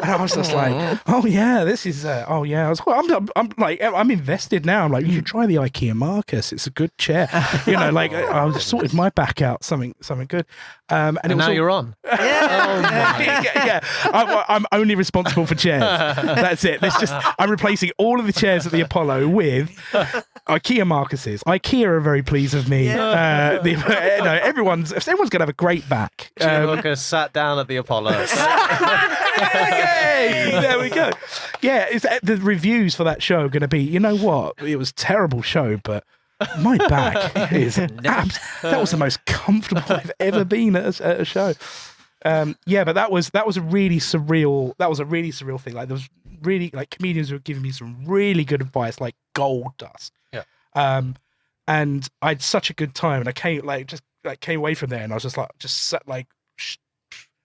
Speaker 4: I was just like, "Oh yeah, this is oh yeah." I'm invested now. I'm like, "You should try the IKEA Marcus. It's a good chair." Like I sorted my back out, something good. And
Speaker 3: now you're on.
Speaker 4: Yeah. I'm only responsible for chairs. That's it. I'm replacing all of the chairs at the Apollo with IKEA Marcuses. IKEA are very pleased with me. Everyone's gonna have a great back.
Speaker 3: Hooker sat down at the Apollo.
Speaker 4: Yay! There we go. Yeah, the reviews for that show are going to be, you know what? It was a terrible show, but my back is that was the most comfortable I've ever been at a show. But that was a really surreal thing. Like there was really like comedians who were giving me some really good advice, like gold dust.
Speaker 1: Yeah.
Speaker 4: And I had such a good time, and I came away from there, and I was sat I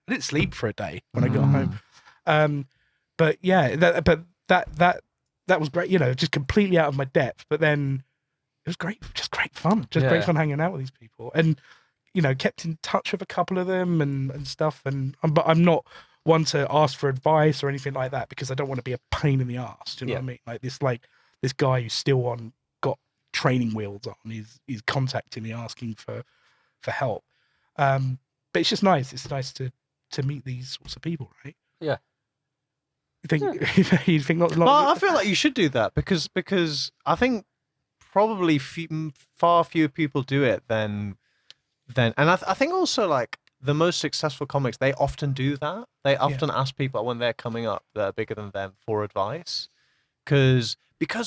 Speaker 4: didn't sleep for a day when I got home. But yeah, that was great. Just completely out of my depth. But then it was great, just great fun, great fun hanging out with these people, and kept in touch with a couple of them and stuff. But I'm not one to ask for advice or anything like that because I don't want to be a pain in the arse. Do you know what I mean? Like this guy who's still got training wheels on. He's contacting me asking for help. But it's just nice. It's nice to to meet these sorts of people, right?
Speaker 1: Yeah.
Speaker 4: You think not?
Speaker 3: Well, I feel like you should do that because I think probably far fewer people do it than and I think also like the most successful comics, they often do that. They often ask people when they're coming up that are bigger than them for advice, because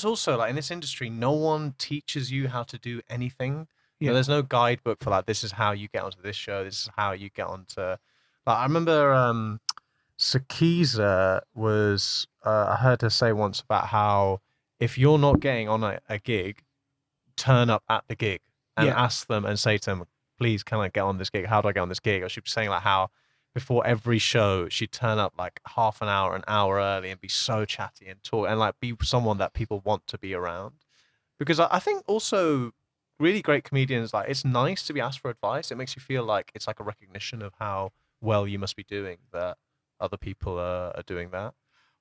Speaker 3: also like in this industry, no one teaches you how to do anything. You know, there's no guidebook for like this is how you get onto this show. This is how you get onto. Like I remember Sakiza was I heard her say once about how if you're not getting on a gig, turn up at the gig and ask them and say to them, please, can I get on this gig? How do I get on this gig? Or she'd be saying like how before every show she'd turn up like half an hour early and be so chatty and talk and like be someone that people want to be around. Because I think also really great comedians, like it's nice to be asked for advice. It makes you feel like it's like a recognition of how well you must be doing that other people are doing that.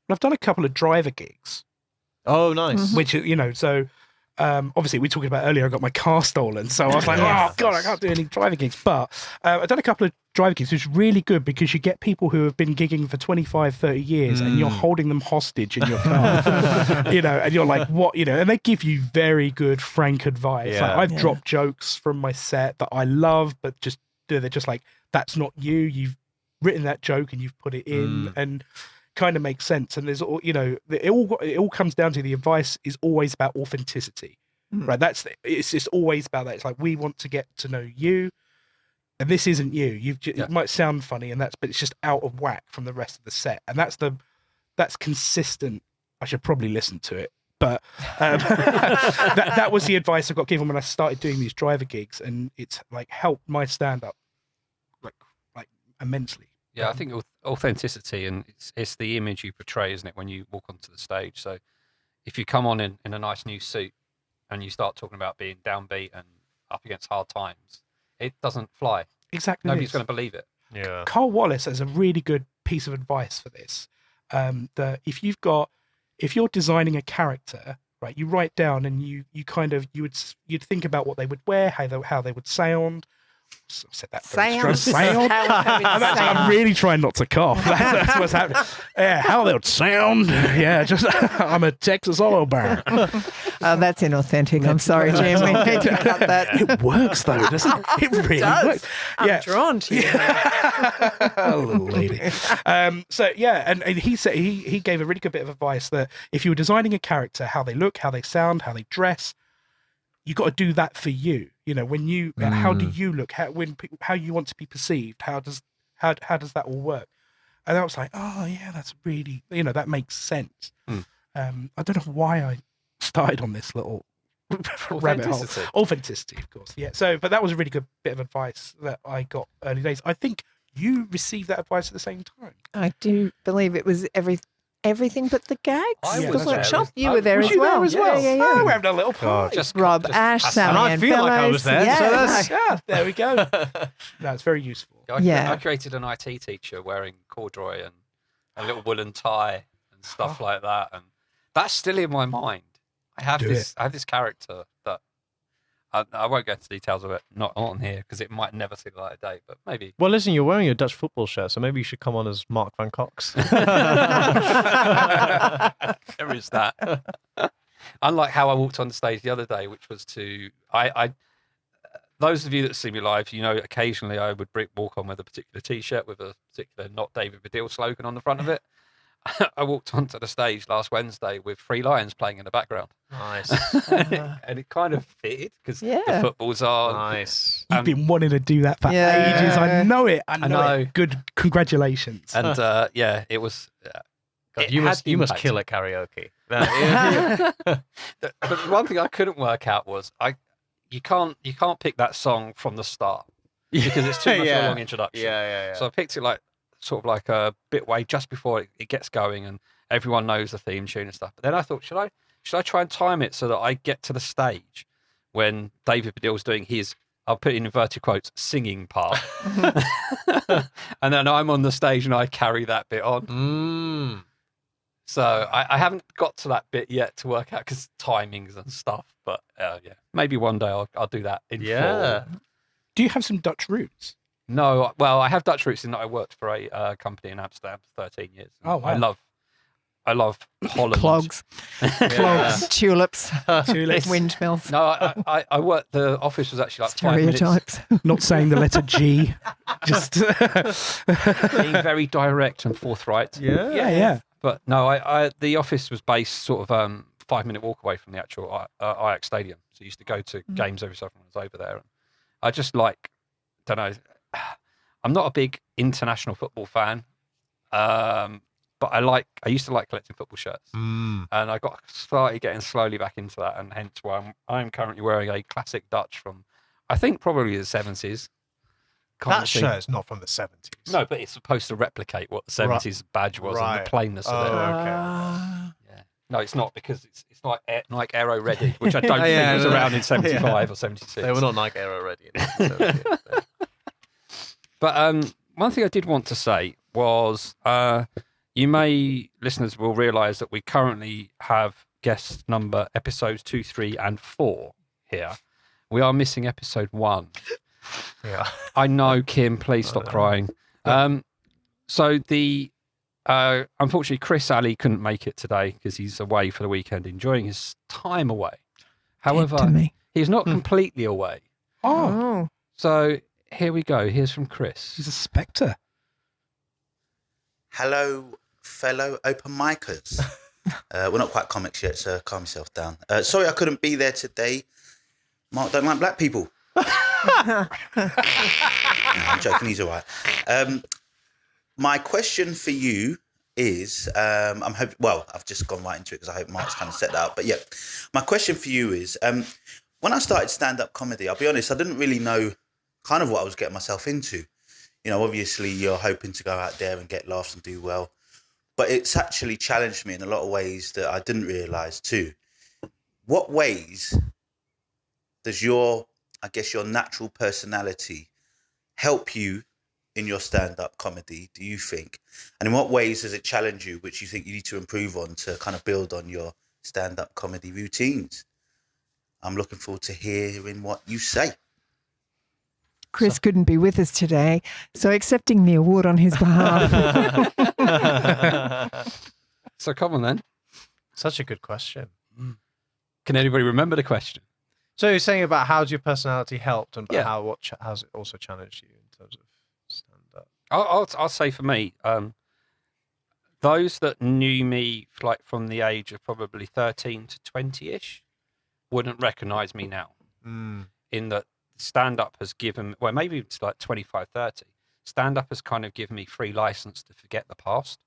Speaker 4: Well, I've done a couple of driver gigs.
Speaker 3: Oh, nice.
Speaker 4: Which, so obviously we were talking about earlier, I got my car stolen. So I was like, oh, God, I can't do any driver gigs. But I've done a couple of driver gigs, which is really good because you get people who have been gigging for 25, 30 years and you're holding them hostage in your car, and you're like, what, and they give you very good, frank advice.
Speaker 3: Yeah.
Speaker 4: Like, I've dropped jokes from my set that I love, but they're just like, that's not you. You've written that joke and you've put it in and kind of makes sense. And there's all, it all comes down to the advice is always about authenticity, right? It's just always about that. It's like, we want to get to know you and this isn't you. It might sound funny but it's just out of whack from the rest of the set. And that's consistent. I should probably listen to it. But that was the advice I got given when I started doing these driver gigs, and it's like helped my stand up like immensely.
Speaker 1: Yeah, I think authenticity, and it's the image you portray, isn't it, when you walk onto the stage? So if you come on in a nice new suit and you start talking about being downbeat and up against hard times, it doesn't fly.
Speaker 4: Exactly.
Speaker 1: Nobody's going to believe it.
Speaker 3: Yeah.
Speaker 4: Carl Wallace has a really good piece of advice for this. That if you're designing a character, right, you write down and you'd think about what they would wear, how they would sound. I said that sound. I'm really trying not to cough. That's what's happening. Yeah, how they would sound. Yeah, just I'm a Texas olive bar.
Speaker 2: Oh, that's inauthentic. I'm sorry, Jim. We need to cut that.
Speaker 4: It works though, doesn't it? It really works.
Speaker 2: I'm drawn to you.
Speaker 4: Oh, little lady. And he said he gave a really good bit of advice that if you were designing a character, how they look, how they sound, how they dress, you got to do that for you. When you, how do you look? How you want to be perceived? How does that all work? And I was like, oh yeah, that's really, that makes sense. I don't know why I started on this little rabbit hole. Authenticity, of course. Yeah. So, but that was a really good bit of advice that I got early days. I think you received that advice at the same time.
Speaker 2: I do believe it was everything but the gags.
Speaker 1: I
Speaker 2: the
Speaker 1: was
Speaker 2: workshop.
Speaker 1: there.
Speaker 2: You were there as well.
Speaker 4: Yeah.
Speaker 2: Yeah.
Speaker 4: Oh, we're having a little party.
Speaker 2: Rob, Ash, Sam,
Speaker 3: and I feel like I was there.
Speaker 2: Yeah.
Speaker 3: So that's
Speaker 4: Yeah, there we go. No, it's very useful.
Speaker 1: I created an IT teacher wearing corduroy and a little woolen tie and stuff like that, and that's still in my mind. I have this character that I won't go into details of it, not on here, because it might never see the light of day, but maybe.
Speaker 3: Well, listen, you're wearing your Dutch football shirt, so maybe you should come on as Mark van Cox.
Speaker 1: There is that. Unlike how I walked on the stage the other day, which was those of you that see me live, occasionally I would walk on with a particular T-shirt with a particular "Not David Baddiel" slogan on the front of it. I walked onto the stage last Wednesday with 3 lions playing in the background.
Speaker 3: Nice.
Speaker 1: and it kind of fitted because the footballs are
Speaker 3: nice.
Speaker 4: You've been wanting to do that for ages. I know it. I know it. Good. Congratulations.
Speaker 1: And it was.
Speaker 3: God, you must kill at karaoke.
Speaker 1: But one thing I couldn't work out was you can't pick that song from the start because it's too much of a long introduction.
Speaker 3: Yeah.
Speaker 1: So I picked it sort of like a bit way just before it gets going and everyone knows the theme tune and stuff. But then I thought, should I try and time it so that I get to the stage when David Baddiel's doing his, I'll put in inverted quotes, singing part. And then I'm on the stage and I carry that bit on. So I haven't got to that bit yet to work out because timings and stuff. But maybe one day I'll do that in full.
Speaker 4: Do you have some Dutch roots?
Speaker 1: No, well, I have Dutch roots in that I worked for a company in Amsterdam for 13 years.
Speaker 4: Oh, wow.
Speaker 1: I love Holland.
Speaker 2: Clogs,
Speaker 4: Clogs.
Speaker 2: tulips,
Speaker 4: Tulips.
Speaker 2: windmills,
Speaker 1: No, I worked. The office was actually like 5 minutes.
Speaker 2: stereotypes.
Speaker 4: Not saying the letter G. Just
Speaker 1: Being very direct and forthright.
Speaker 4: yeah.
Speaker 1: But no, the office was based sort of 5-minute walk away from the actual Ajax stadium. So I used to go to games every so often when I was over there. And I just don't know. I'm not a big international football fan, but I used to like collecting football shirts, and I started getting slowly back into that, and hence why I'm currently wearing a classic Dutch from, I think probably the 70s.
Speaker 3: That shirt is not from the 70s.
Speaker 1: No, but it's supposed to replicate what the 70s badge was and the plainness of it.
Speaker 3: Okay.
Speaker 1: Yeah. No, it's not, because it's like Nike Aero Ready, which I don't think was around in 75 or 76.
Speaker 3: They were not Nike Aero Ready.
Speaker 1: But one thing I did want to say was, listeners will realise that we currently have guest number episodes 2, 3, and 4 here. We are missing episode 1.
Speaker 3: Yeah.
Speaker 1: I know, Kim, please stop crying. So unfortunately, Chris Ali couldn't make it today because he's away for the weekend, enjoying his time away. However, he's not completely away.
Speaker 2: Oh.
Speaker 1: So here we go. Here's from Chris.
Speaker 4: He's a spectre.
Speaker 5: Hello, fellow open micers. We're not quite comics yet, so calm yourself down. Sorry I couldn't be there today. Mark don't like black people. No, I'm joking, he's all right. My question for you is, I've just gone right into it because I hope Mark's kind of set that up. But yeah, my question for you is, when I started stand-up comedy, I'll be honest, I didn't really know kind of what I was getting myself into. You know, obviously you're hoping to go out there and get laughs and do well, but it's actually challenged me in a lot of ways that I didn't realise too. What ways does your natural personality help you in your stand-up comedy, do you think? And in what ways does it challenge you, which you think you need to improve on to kind of build on your stand-up comedy routines? I'm looking forward to hearing what you say.
Speaker 2: Chris couldn't be with us today, so accepting the award on his behalf.
Speaker 1: So come on then.
Speaker 3: Such a good question.
Speaker 1: Can anybody remember the question?
Speaker 3: So you're saying about how's your personality helped, and how's it also challenged you in terms of stand-up?
Speaker 1: I'll say for me, those that knew me like from the age of probably 13 to 20-ish wouldn't recognise me now. In that stand-up has given, well, maybe it's like 25, 30. Stand-up has kind of given me free license to forget the past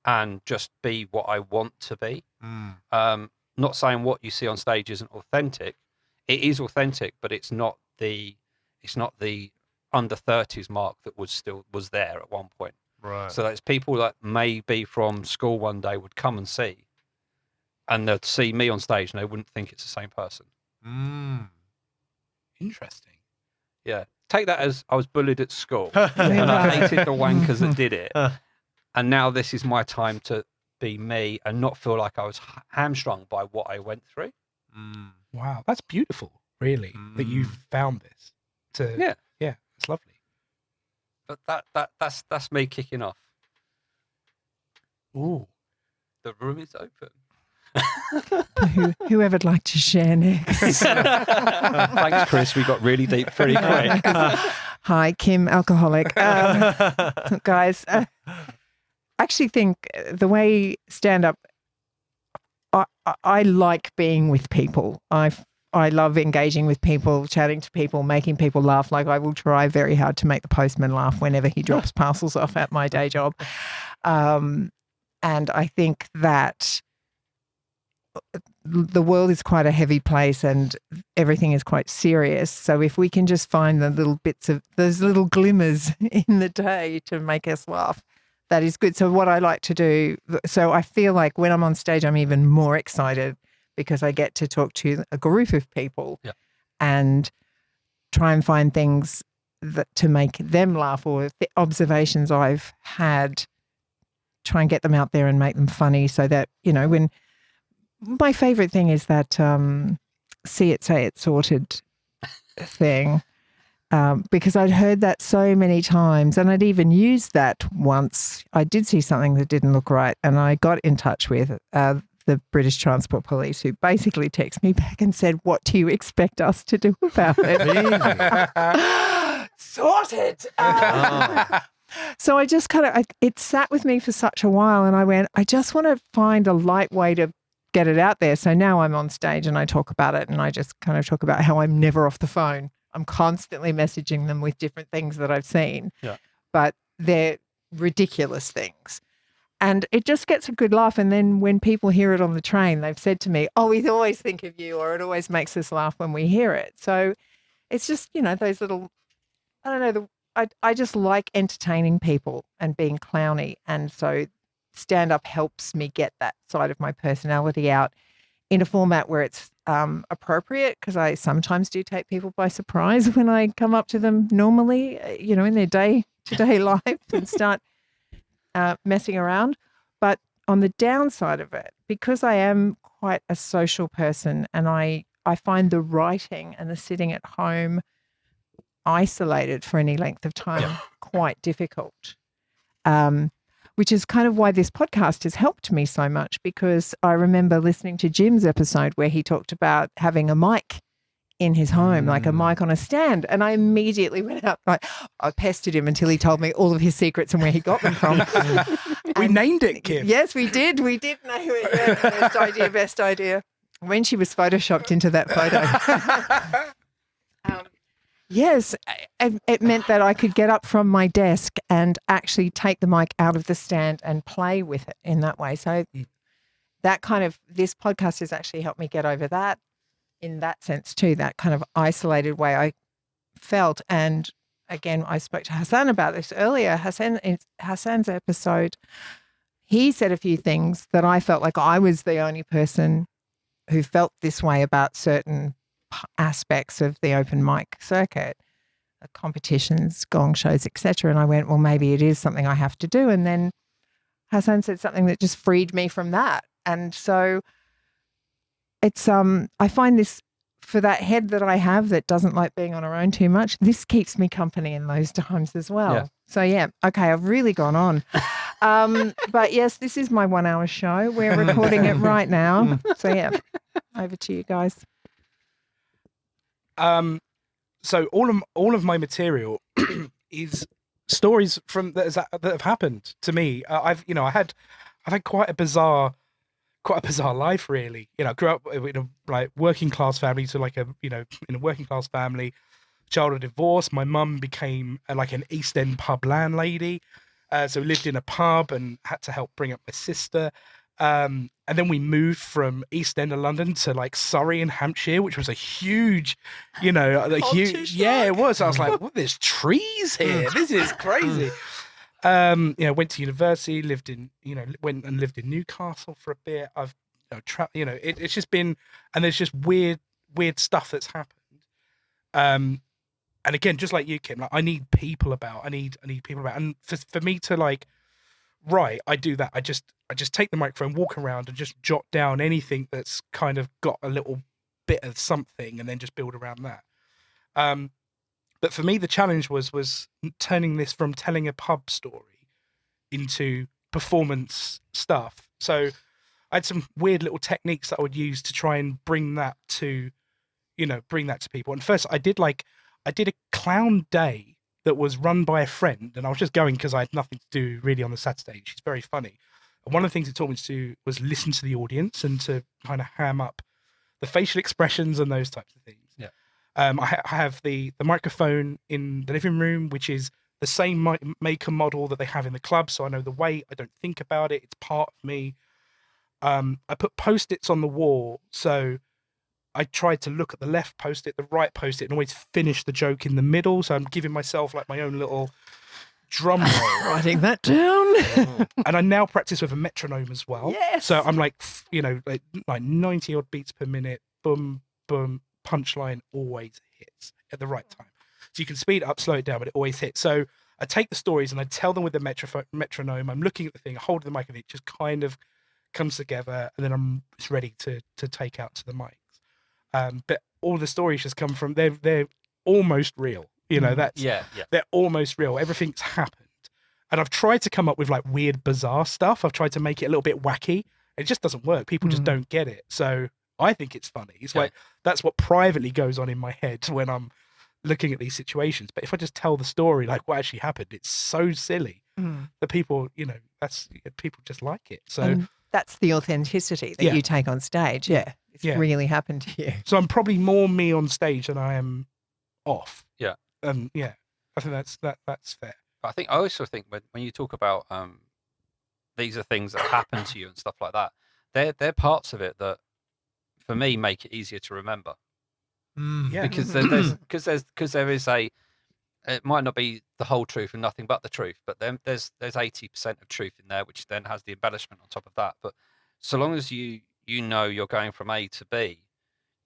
Speaker 1: and just be what I want to be. Not saying what you see on stage isn't authentic. It is authentic, but it's not the under 30s mark that was there at one point.
Speaker 3: Right.
Speaker 1: So that's people that maybe from school one day would come and see, and they'd see me on stage and they wouldn't think it's the same person.
Speaker 4: Interesting.
Speaker 1: Yeah. Take that as I was bullied at school and I hated the wankers that did it. And now this is my time to be me and not feel like I was hamstrung by what I went through.
Speaker 4: Wow, that's beautiful, really, that you've found this. Yeah, it's lovely.
Speaker 1: But that's me kicking off.
Speaker 4: Ooh.
Speaker 1: The room is open.
Speaker 2: Whoever'd like to share next.
Speaker 1: Thanks, Chris. We got really deep pretty quick.
Speaker 2: Hi, Kim, alcoholic. Guys, I actually think the way stand-up, I like being with people. I love engaging with people, chatting to people, making people laugh. Like I will try very hard to make the postman laugh whenever he drops parcels off at my day job. And I think that the world is quite a heavy place and everything is quite serious. So if we can just find the little bits of those little glimmers in the day to make us laugh, that is good. So what I like to do, so I feel like when I'm on stage, I'm even more excited because I get to talk to a group of people and try and find things that to make them laugh or observations I've had, try and get them out there and make them funny so that, you know, when my favorite thing is that see it, say it, sorted thing. because I'd heard that so many times, and I'd even used that once. I did see something that didn't look right, and I got in touch with the British Transport Police, who basically texted me back and said, "What do you expect us to do about it?" Sorted. So I just it sat with me for such a while, and I went, I just want to find a light way to get it out there. So now I'm on stage and I talk about it, and I just kind of talk about how I'm never off the phone. I'm constantly messaging them with different things that I've seen, but they're ridiculous things. And it just gets a good laugh. And then when people hear it on the train, they've said to me, "Oh, we always think of you," or "It always makes us laugh when we hear it." So it's just, those little, I don't know, I just like entertaining people and being clowny. And so stand-up helps me get that side of my personality out in a format where it's appropriate, because I sometimes do take people by surprise when I come up to them normally, in their day-to-day life and start messing around. But on the downside of it, because I am quite a social person, and I find the writing and the sitting at home isolated for any length of time quite difficult. Which is kind of why this podcast has helped me so much, because I remember listening to Jim's episode where he talked about having a mic in his home, like a mic on a stand. And I immediately went out, I pestered him until he told me all of his secrets and where he got them from.
Speaker 4: We named it, Kim.
Speaker 2: Yes, we did. We did name it. Yeah, best idea. When she was photoshopped into that photo. Yes, it meant that I could get up from my desk and actually take the mic out of the stand and play with it in that way. So this podcast has actually helped me get over that in that sense too, that kind of isolated way I felt. And again, I spoke to Hasan about this earlier. Hasan's episode, he said a few things that I felt like I was the only person who felt this way about certain aspects of the open mic circuit, competitions, gong shows, etc. And I went, well, maybe it is something I have to do. And then Hasan said something that just freed me from that. And so it's I find this, for that head that I have that doesn't like being on her own too much, this keeps me company in those times as well.
Speaker 1: Yeah.
Speaker 2: So okay, I've really gone on. But yes, this is my 1 hour show. We're recording it right now. So over to you guys.
Speaker 4: So all of my material is stories from that have happened to me. I've had quite a bizarre life, really. I grew up in a working class family, so in a working class family, childhood divorce. My mum became an East End pub landlady, so we lived in a pub and had to help bring up my sister. And then we moved from East End of London to Surrey in Hampshire, which was a huge, it was. I was like, well, there's trees here. This is crazy. Went to university, went and lived in Newcastle for a bit. I've it's just been, and there's just weird stuff that's happened. And again, just like you, Kim, I need people about. I need people about, and for me to write, I do that. I just take the microphone, walk around, and just jot down anything that's kind of got a little bit of something, and then just build around that. But for me, the challenge was turning this from telling a pub story into performance stuff. So I had some weird little techniques that I would use to try and bring that to people. And first, I did a clown day that was run by a friend, and I was just going because I had nothing to do really on the Saturday. She's very funny. And one of the things it taught me to do was listen to the audience and to kind of ham up the facial expressions and those types of things.
Speaker 1: Yeah.
Speaker 4: I have the microphone in the living room, which is the same make and model that they have in the club. So I know the weight. I don't think about it. It's part of me. I put Post-its on the wall. So I tried to look at the left Post-it, the right Post-it, and always finish the joke in the middle. So I'm giving myself my own little drum roll.
Speaker 2: Writing that down.
Speaker 4: And I now practice with a metronome as well.
Speaker 2: Yes.
Speaker 4: So I'm like 90 odd beats per minute. Boom, boom. Punchline always hits at the right time. So you can speed it up, slow it down, but it always hits. So I take the stories and I tell them with the metronome. I'm looking at the thing, I hold the mic, and it just kind of comes together, and then it's ready to take out to the mics. But all the stories just come from they're almost real. You know, that's
Speaker 1: Yeah.
Speaker 4: they're almost real. Everything's happened. And I've tried to come up with like weird, bizarre stuff. I've tried to make it a little bit wacky. It just doesn't work. People just don't get it. So I think it's funny. It's like that's what privately goes on in my head when I'm looking at these situations. But if I just tell the story like what actually happened, it's so silly that people, you know, people just like it. So
Speaker 2: And that's the authenticity that you take on stage. Yeah. It's really happened to you.
Speaker 4: So I'm probably more me on stage than I am off.
Speaker 1: Yeah.
Speaker 4: I think that's fair.
Speaker 1: I also think when you talk about these are things that happen to you and stuff like that, they're parts of it that for me make it easier to remember.
Speaker 4: Yeah.
Speaker 1: Because there is it might not be the whole truth and nothing but the truth, but then there's 80% of truth in there, which then has the embellishment on top of that. But so long as you know you're going from A to B,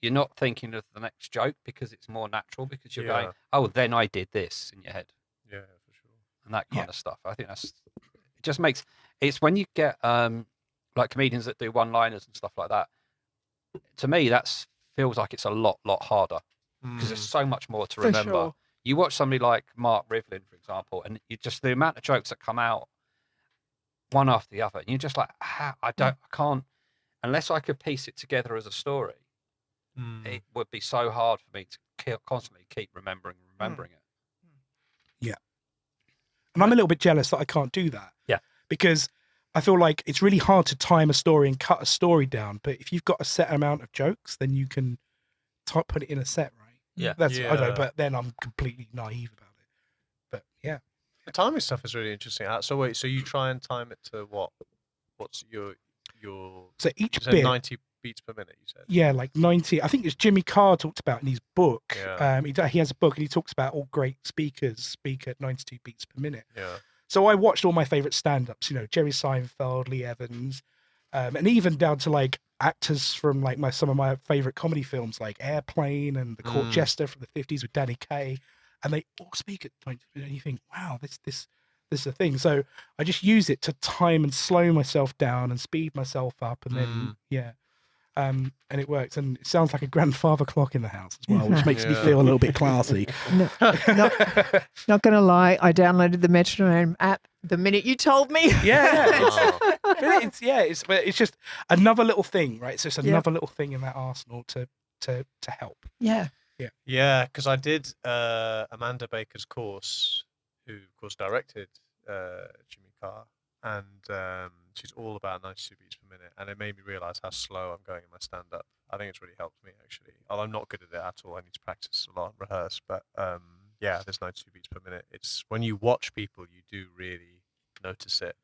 Speaker 1: you're not thinking of the next joke because it's more natural because you're going, oh, then I did this in your head.
Speaker 3: Yeah, for sure.
Speaker 1: And that kind of stuff. I think it just makes it's when you get like comedians that do one-liners and stuff like that. To me, that feels like it's a lot harder because there's so much more to remember.
Speaker 2: Sure.
Speaker 1: You watch somebody like Mark Rivlin, for example, and you just the amount of jokes that come out one after the other, and you're just like, I can't, unless I could piece it together as a story. It would be so hard for me to constantly keep remembering it.
Speaker 4: Yeah. And I'm a little bit jealous that I can't do that.
Speaker 1: Yeah.
Speaker 4: Because I feel like it's really hard to time a story and cut a story down. But if you've got a set amount of jokes, then you can put it in a set, right?
Speaker 1: Yeah.
Speaker 4: I don't know, but then I'm completely naive about it. But yeah.
Speaker 3: The timing stuff is really interesting. So wait, so you try and time it to what? What's your
Speaker 4: So each
Speaker 3: you said
Speaker 4: bit
Speaker 3: 90 beats per minute, you said?
Speaker 4: Yeah, like 90. I think it's Jimmy Carr talked about in his book.
Speaker 3: Yeah.
Speaker 4: He has a book and he talks about all great speakers speak at 92 beats per minute.
Speaker 3: Yeah.
Speaker 4: So I watched all my favorite stand-ups, you know, Jerry Seinfeld, Lee Evans, and even down to like actors from like some of my favorite comedy films like Airplane and The Court Jester from the 50s with Danny Kaye, and they all speak at 90. And you think, wow, this is a thing. So I just use it to time and slow myself down and speed myself up, and then and it works. And it sounds like a grandfather clock in the house as well, which makes me feel a little bit classy.
Speaker 2: Not gonna lie, I downloaded the metronome app the minute you told me.
Speaker 4: It's just another little thing, right? So it's another little thing in that arsenal to help.
Speaker 3: Yeah, because I did Amanda Baker's course, who of course directed Jimmy Carr, and she's all about 92 beats per minute, and it made me realise how slow I'm going in my stand-up. I think it's really helped me, actually. Although I'm not good at it at all. I need to practice a lot and rehearse, but there's 92 beats per minute. It's when you watch people, you do really notice it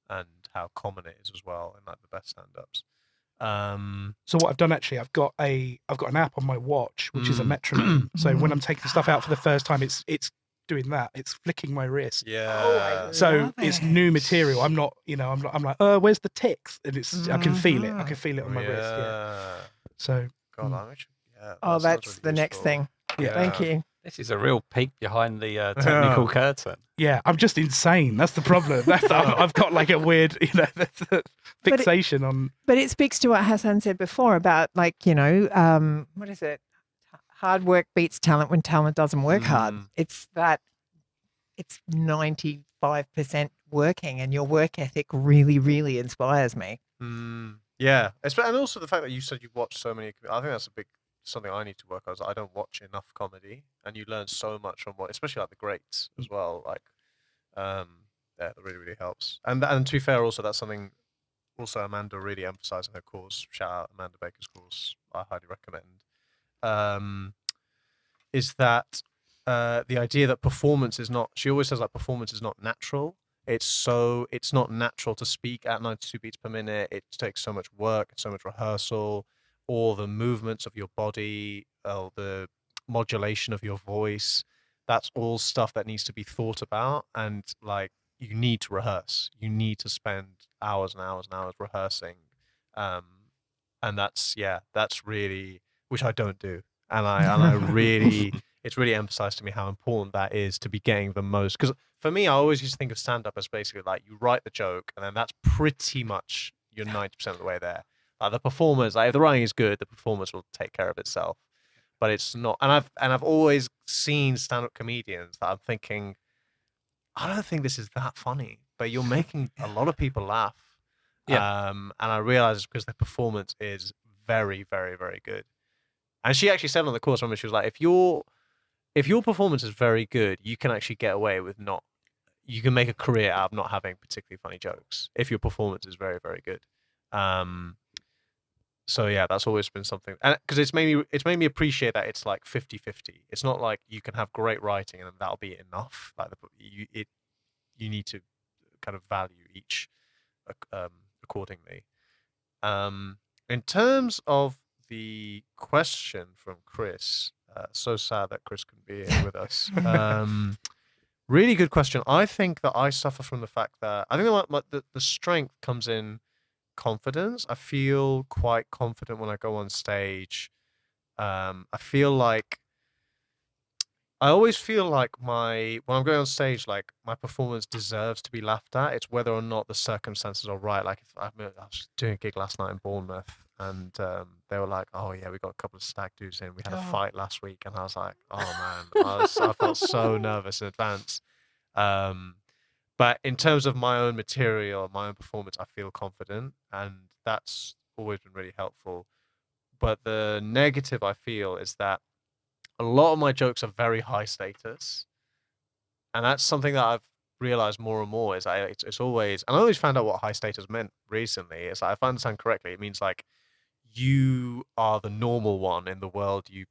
Speaker 3: and how common it is as well in like the best stand-ups.
Speaker 4: So what I've done actually, I've got an app on my watch which is a metronome. So when I'm taking stuff out for the first time, it's doing that. It's flicking my wrist.
Speaker 3: Yeah.
Speaker 4: So it's new material. I'm not, I'm like, where's the ticks? And it's I can feel it. I can feel it on my wrist. Yeah. So
Speaker 3: God,
Speaker 2: that's the next thing.
Speaker 4: Yeah.
Speaker 2: Thank you.
Speaker 1: This is a real peek behind the technical curtain.
Speaker 4: Yeah, I'm just insane. That's the problem. I've got like a weird, fixation on.
Speaker 2: But it speaks to what Hasan said before about like, what is it? Hard work beats talent when talent doesn't work hard. It's 95% working, and your work ethic really, really inspires me.
Speaker 3: Yeah, and also the fact that you said you watched so many. I think that's something I need to work on. Is I don't watch enough comedy, and you learn so much from especially like the greats as well. Like, that really, really helps. And to be fair, also that's something. Also, Amanda really emphasised in her course. Shout out Amanda Baker's course. I highly recommend. Is that the idea that performance is not? She always says like performance is not natural. It's not natural to speak at 92 beats per minute. It takes so much work, so much rehearsal, all the movements of your body, the modulation of your voice. That's all stuff that needs to be thought about, and like you need to rehearse. You need to spend hours and hours and hours rehearsing, and that's really, which I don't do, and I really. It's really emphasized to me how important that is to be getting the most. Because for me, I always used to think of stand-up as basically like you write the joke and then that's pretty much you're 90% of the way there. Like the performers, like if the writing is good, the performance will take care of itself. but it's not. And I've always seen stand-up comedians that I'm thinking, I don't think this is that funny, but you're making a lot of people laugh.
Speaker 1: Yeah.
Speaker 3: And I realize it's because the performance is very, very, very good. And she actually said on the course, remember, she was like, if your performance is very good, you can actually get away with you can make a career out of not having particularly funny jokes if your performance is very, very good. So yeah, that's always been something, and because it's made me appreciate that it's like 50-50. It's not like you can have great writing and that'll be enough. Like you need to kind of value each accordingly. In terms of the question from Chris, so sad that Chris couldn't be here with us. Really good question. I think that I suffer from the fact that I think that the strength comes in confidence. I feel quite confident when I go on stage. I always feel like when I'm going on stage, like my performance deserves to be laughed at. It's whether or not the circumstances are right. Like I was doing a gig last night in Bournemouth, and they were like, "Oh yeah, we got a couple of stag do's in. We had a fight last week," and I was like, "Oh man," I felt so nervous in advance. But in terms of my own material, my own performance, I feel confident, and that's always been really helpful. But the negative I feel is that a lot of my jokes are very high status, and that's something that I've realized more and more. Is it's always, and I always found out what high status meant recently. It's like, if I understand correctly, it means like you are the normal one in the world you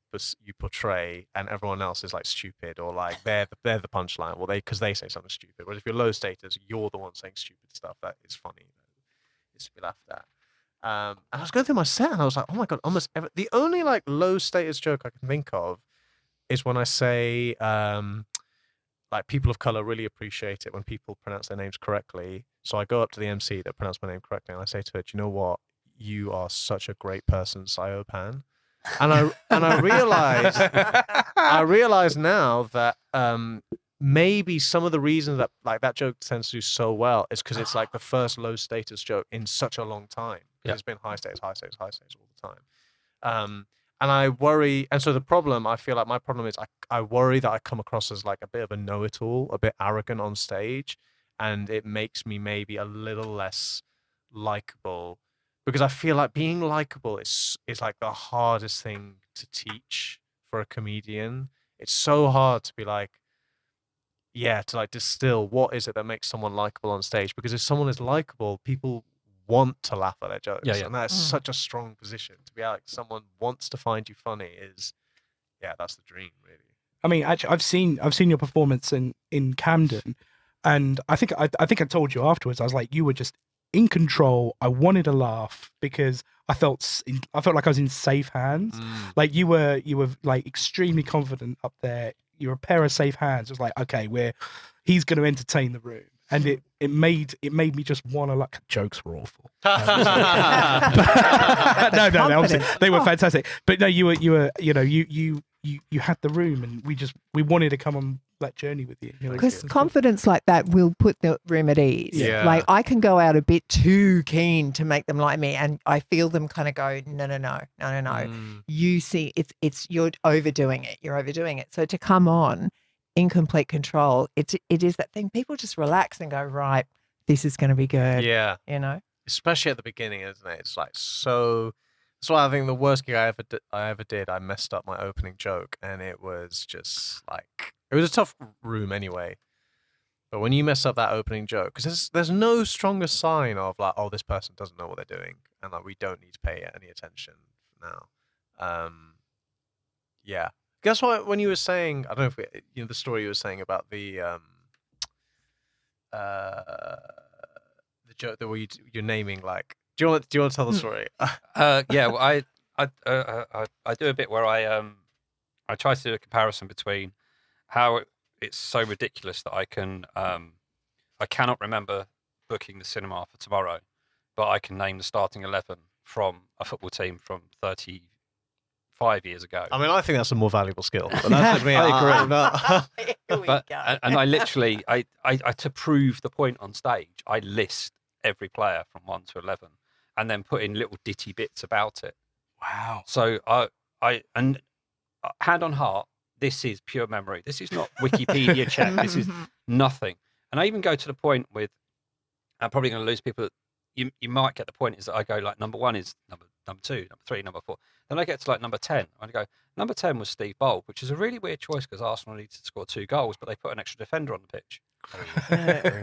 Speaker 3: portray, and everyone else is like stupid, or like they're the punchline. Well, because they say something stupid. But if you're low status, you're the one saying stupid stuff that is funny, is to be laughed at. And I was going through my set, and I was like, oh my god, the only like low status joke I can think of is when I say like people of color really appreciate it when people pronounce their names correctly. So I go up to the MC that pronounced my name correctly, and I say to her, "Do you know what? You are such a great person, Sayopan." And I realize now that maybe some of the reasons that like that joke tends to do so well is because it's like the first low status joke in such a long time. Yeah. It's been high status all the time. And I worry, and so I feel like my problem is I worry that I come across as like a bit of a know-it-all, a bit arrogant on stage, and it makes me maybe a little less likable. Because I feel like being likable is like the hardest thing to teach for a comedian. It's so hard to be like, to like distill what is it that makes someone likable on stage. Because if someone is likable, people want to laugh at their jokes. Yeah. And that's such a strong position to be like, someone wants to find you funny that's the dream, really.
Speaker 4: I mean, actually, I've seen your performance in Camden, and I think I told you afterwards, I was like, you were just in control. I wanted to laugh because I felt like I was in safe hands. Like you were like extremely confident up there. You're a pair of safe hands. It was like, okay, he's going to entertain the room, and it made me just want to like. Jokes were awful. No, obviously they were fantastic. But no, you had the room, and we wanted to come on that journey with you.
Speaker 2: Because confidence like that will put the room at ease. Yeah. Like I can go out a bit too keen to make them like me, and I feel them kind of go, no. You see, it's you're overdoing it. You're overdoing it. So to come on in complete control, it is that thing. People just relax and go, right, this is going to be good. Yeah,
Speaker 3: especially at the beginning, isn't it? It's like so. That's why I think the worst gig I ever did, I messed up my opening joke, and it was just like, it was a tough room anyway. But when you mess up that opening joke, because there's no stronger sign of like, oh, this person doesn't know what they're doing, and like we don't need to pay any attention now. Guess what? When you were saying, I don't know if the story you were saying about the joke that you're naming, like. Do you want to tell the story?
Speaker 1: Well, I do a bit where I try to do a comparison between how it's so ridiculous that I cannot remember booking the cinema for tomorrow, but I can name the starting 11 from a football team from 35 years ago.
Speaker 3: I mean, I think that's a more valuable skill. But that's just me. I agree.
Speaker 1: And I literally, I to prove the point on stage, I list every player from 1 to 11. And then put in little ditty bits about it.
Speaker 4: Wow.
Speaker 1: So and hand on heart, this is pure memory. This is not Wikipedia check. This is nothing. And I even go to the point with, I'm probably going to lose people. You might get the point is that I go like number 1 is number 2, number 3, number 4. Then I get to like number 10. I go, number 10 was Steve Bold, which is a really weird choice because Arsenal needed to score 2 goals, but they put an extra defender on the pitch.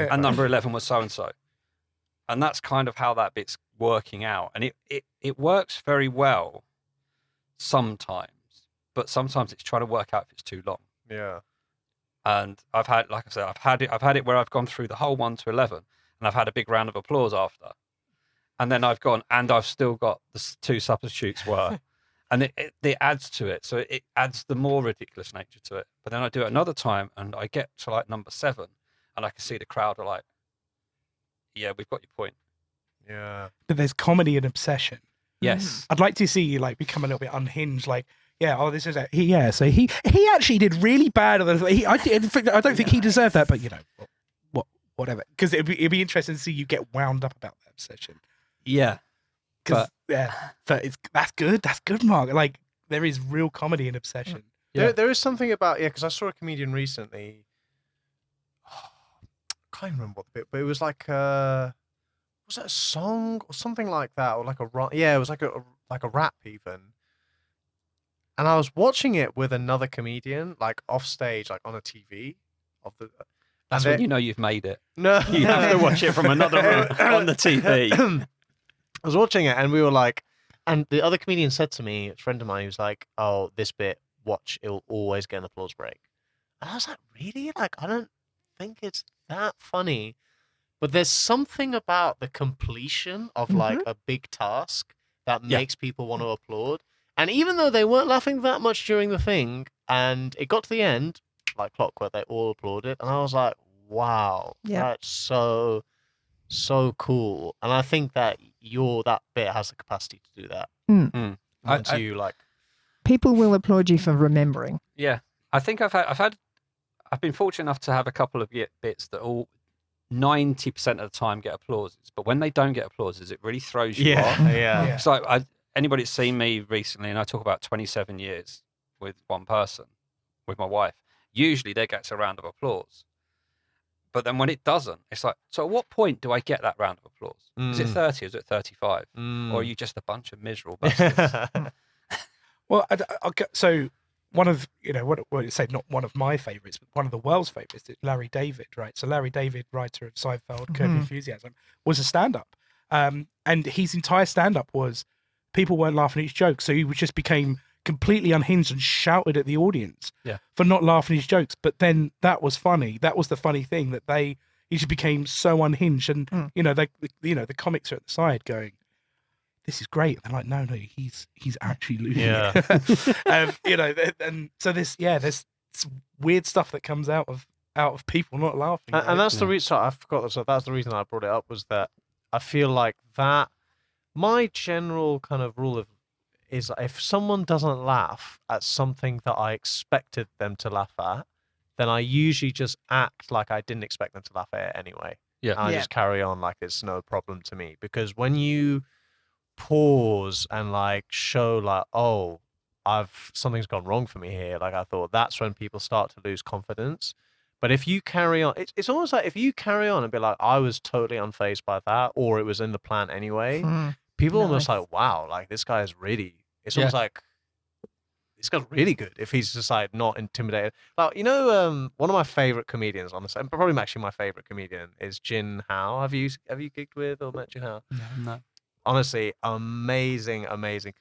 Speaker 1: And number 11 was so-and-so. And that's kind of how that bit's working out. And it works very well sometimes, but sometimes it's trying to work out if it's too long.
Speaker 3: Yeah.
Speaker 1: And I've had, like I said, I've had it where I've gone through the whole 1 to 11 and I've had a big round of applause after. And then I've gone and I've still got the 2 substitutes were. And it adds to it. So it adds the more ridiculous nature to it. But then I do it another time and I get to like number 7 and I can see the crowd are like, yeah, we've got your point.
Speaker 3: Yeah.
Speaker 4: But there's comedy and obsession.
Speaker 1: Yes.
Speaker 4: I'd like to see you like become a little bit unhinged, like, yeah, oh, this is it. So he actually did really bad. I don't think he deserved that, but you know, whatever. Because it'd be interesting to see you get wound up about that obsession.
Speaker 1: Yeah.
Speaker 4: But that's good. That's good, Mark. Like there is real comedy and obsession.
Speaker 1: Yeah.
Speaker 3: There is something about because I saw a comedian recently. I can't remember what the bit, but it was like was it a song or something like that, or like it was like a rap even. And I was watching it with another comedian, like off stage, like on a TV.
Speaker 1: That's when you know you've made it.
Speaker 3: No,
Speaker 1: You have to watch it from another room on the TV.
Speaker 3: I was watching it, and we were like, and the other comedian said to me, a friend of mine, who's like, "Oh, this bit, watch, it'll always get an applause break." And I was like, "Really? Like, I don't think it's that funny." But there's something about the completion of like a big task that makes people want to applaud. And even though they weren't laughing that much during the thing, and it got to the end, like clockwork, they all applauded, and I was like, "Wow, that's so cool." And I think that that bit has the capacity to do that. Once you like,
Speaker 2: people will applaud you for remembering.
Speaker 1: Yeah, I think I've been fortunate enough to have a couple of bits that all 90% of the time get applauses, but when they don't get applauses, it really throws you off.
Speaker 3: Yeah.
Speaker 1: It's like anybody that's seen me recently, and I talk about 27 years with one person, with my wife. Usually, they get a round of applause. But then when it doesn't, it's like, so at what point do I get that round of applause? Is it 30 or is it 35? Or are you just a bunch of miserable bastards?
Speaker 4: Well, so one of, what you say, not one of my favourites, but one of the world's favourites is Larry David, right? So Larry David, writer of Seinfeld, Curb Your Enthusiasm, was a stand-up. And his entire stand-up was people weren't laughing at his jokes. So he just became completely unhinged and shouted at the audience for not laughing at his jokes. But then that was funny. That was the funny thing, that he just became so unhinged. And the comics are at the side going, "This is great." And they're like, no, he's actually losing it. And so there's weird stuff that comes out of people not laughing.
Speaker 3: And that's the reason I forgot. So that's the reason I brought it up, was that I feel like that my general kind of rule is if someone doesn't laugh at something that I expected them to laugh at, then I usually just act like I didn't expect them to laugh at it anyway.
Speaker 1: Yeah.
Speaker 3: And I just carry on like it's no problem to me. Because when you pause and like show like, oh, something's gone wrong for me here, like I thought, that's when people start to lose confidence. But if you carry on, it's almost like if you carry on and be like, I was totally unfazed by that, or it was in the plan anyway, people are almost like, wow, like this guy is really, it's almost like, this guy's really good if he's just like not intimidated. Like, one of my favorite comedians on the set, probably actually my favorite comedian, is Jin Hao. Have you gigged with or met Jin Hao?
Speaker 1: No.
Speaker 3: Honestly, amazing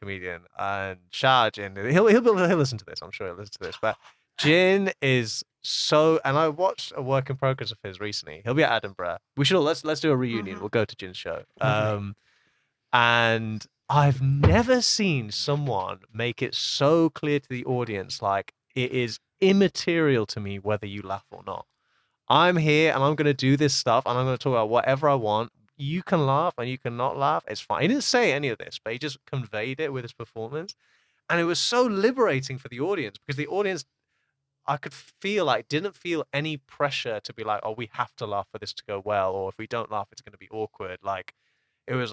Speaker 3: comedian. And shout out Jin. He'll listen to this. I'm sure he'll listen to this. But Jin is so, and I watched a work in progress of his recently. He'll be at Edinburgh. We should let's do a reunion. We'll go to Jin's show. And I've never seen someone make it so clear to the audience, like it is immaterial to me whether you laugh or not. I'm here and I'm going to do this stuff and I'm going to talk about whatever I want. You can laugh and you can not laugh. It's fine. He didn't say any of this, but he just conveyed it with his performance. And it was so liberating for the audience, because the audience, I could feel like, didn't feel any pressure to be like, oh, we have to laugh for this to go well. Or if we don't laugh, it's going to be awkward. Like, it was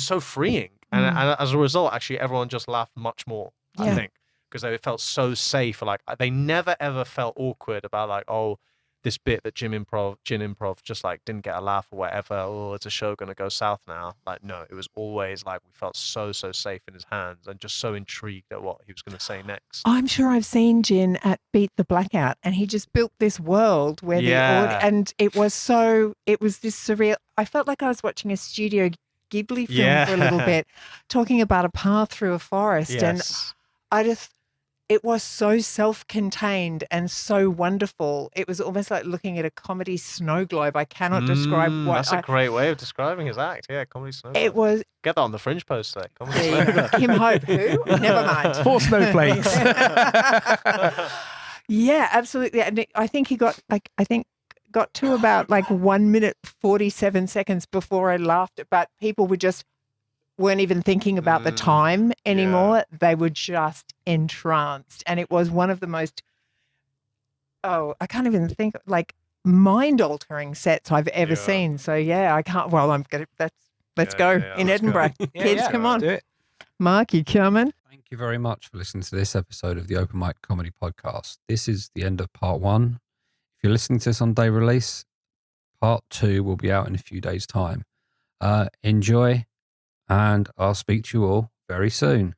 Speaker 3: so freeing. And as a result, actually, everyone just laughed much more, I think. because they felt so safe. Like they never ever felt awkward about like, oh, this bit that gin improv just like didn't get a laugh or whatever. Oh, it's a show gonna go south now. Like no, it was always like we felt so safe in his hands and just so intrigued at what he was gonna say next.
Speaker 2: I'm sure I've seen Jin at Beat the Blackout, and he just built this world where and it was this surreal. I felt like I was watching a Studio Ghibli film for a little bit, talking about a path through a forest, and it was so self-contained and so wonderful. It was almost like looking at a comedy snow globe. I cannot describe what.
Speaker 3: That's a great way of describing his act. Yeah, comedy snow globe.
Speaker 2: It was.
Speaker 3: Get that on the Fringe poster. Comedy snow globe.
Speaker 2: Kim Hope, who? Never mind.
Speaker 4: 4 snowflakes.
Speaker 2: Yeah, absolutely. And I think he got to about like 1 minute 47 seconds before I laughed. But people weren't even thinking about the time anymore. Yeah. They were just entranced. And it was one of the most, I can't even think, like mind-altering sets I've ever seen. So yeah, I can't, let's go in Edinburgh. Kids, come on. Do it. Mark, you coming?
Speaker 1: Thank you very much for listening to this episode of the Open Mic Comedy Podcast. This is the end of part 1. If you're listening to this on day release, part 2 will be out in a few days' time. Enjoy. And I'll speak to you all very soon.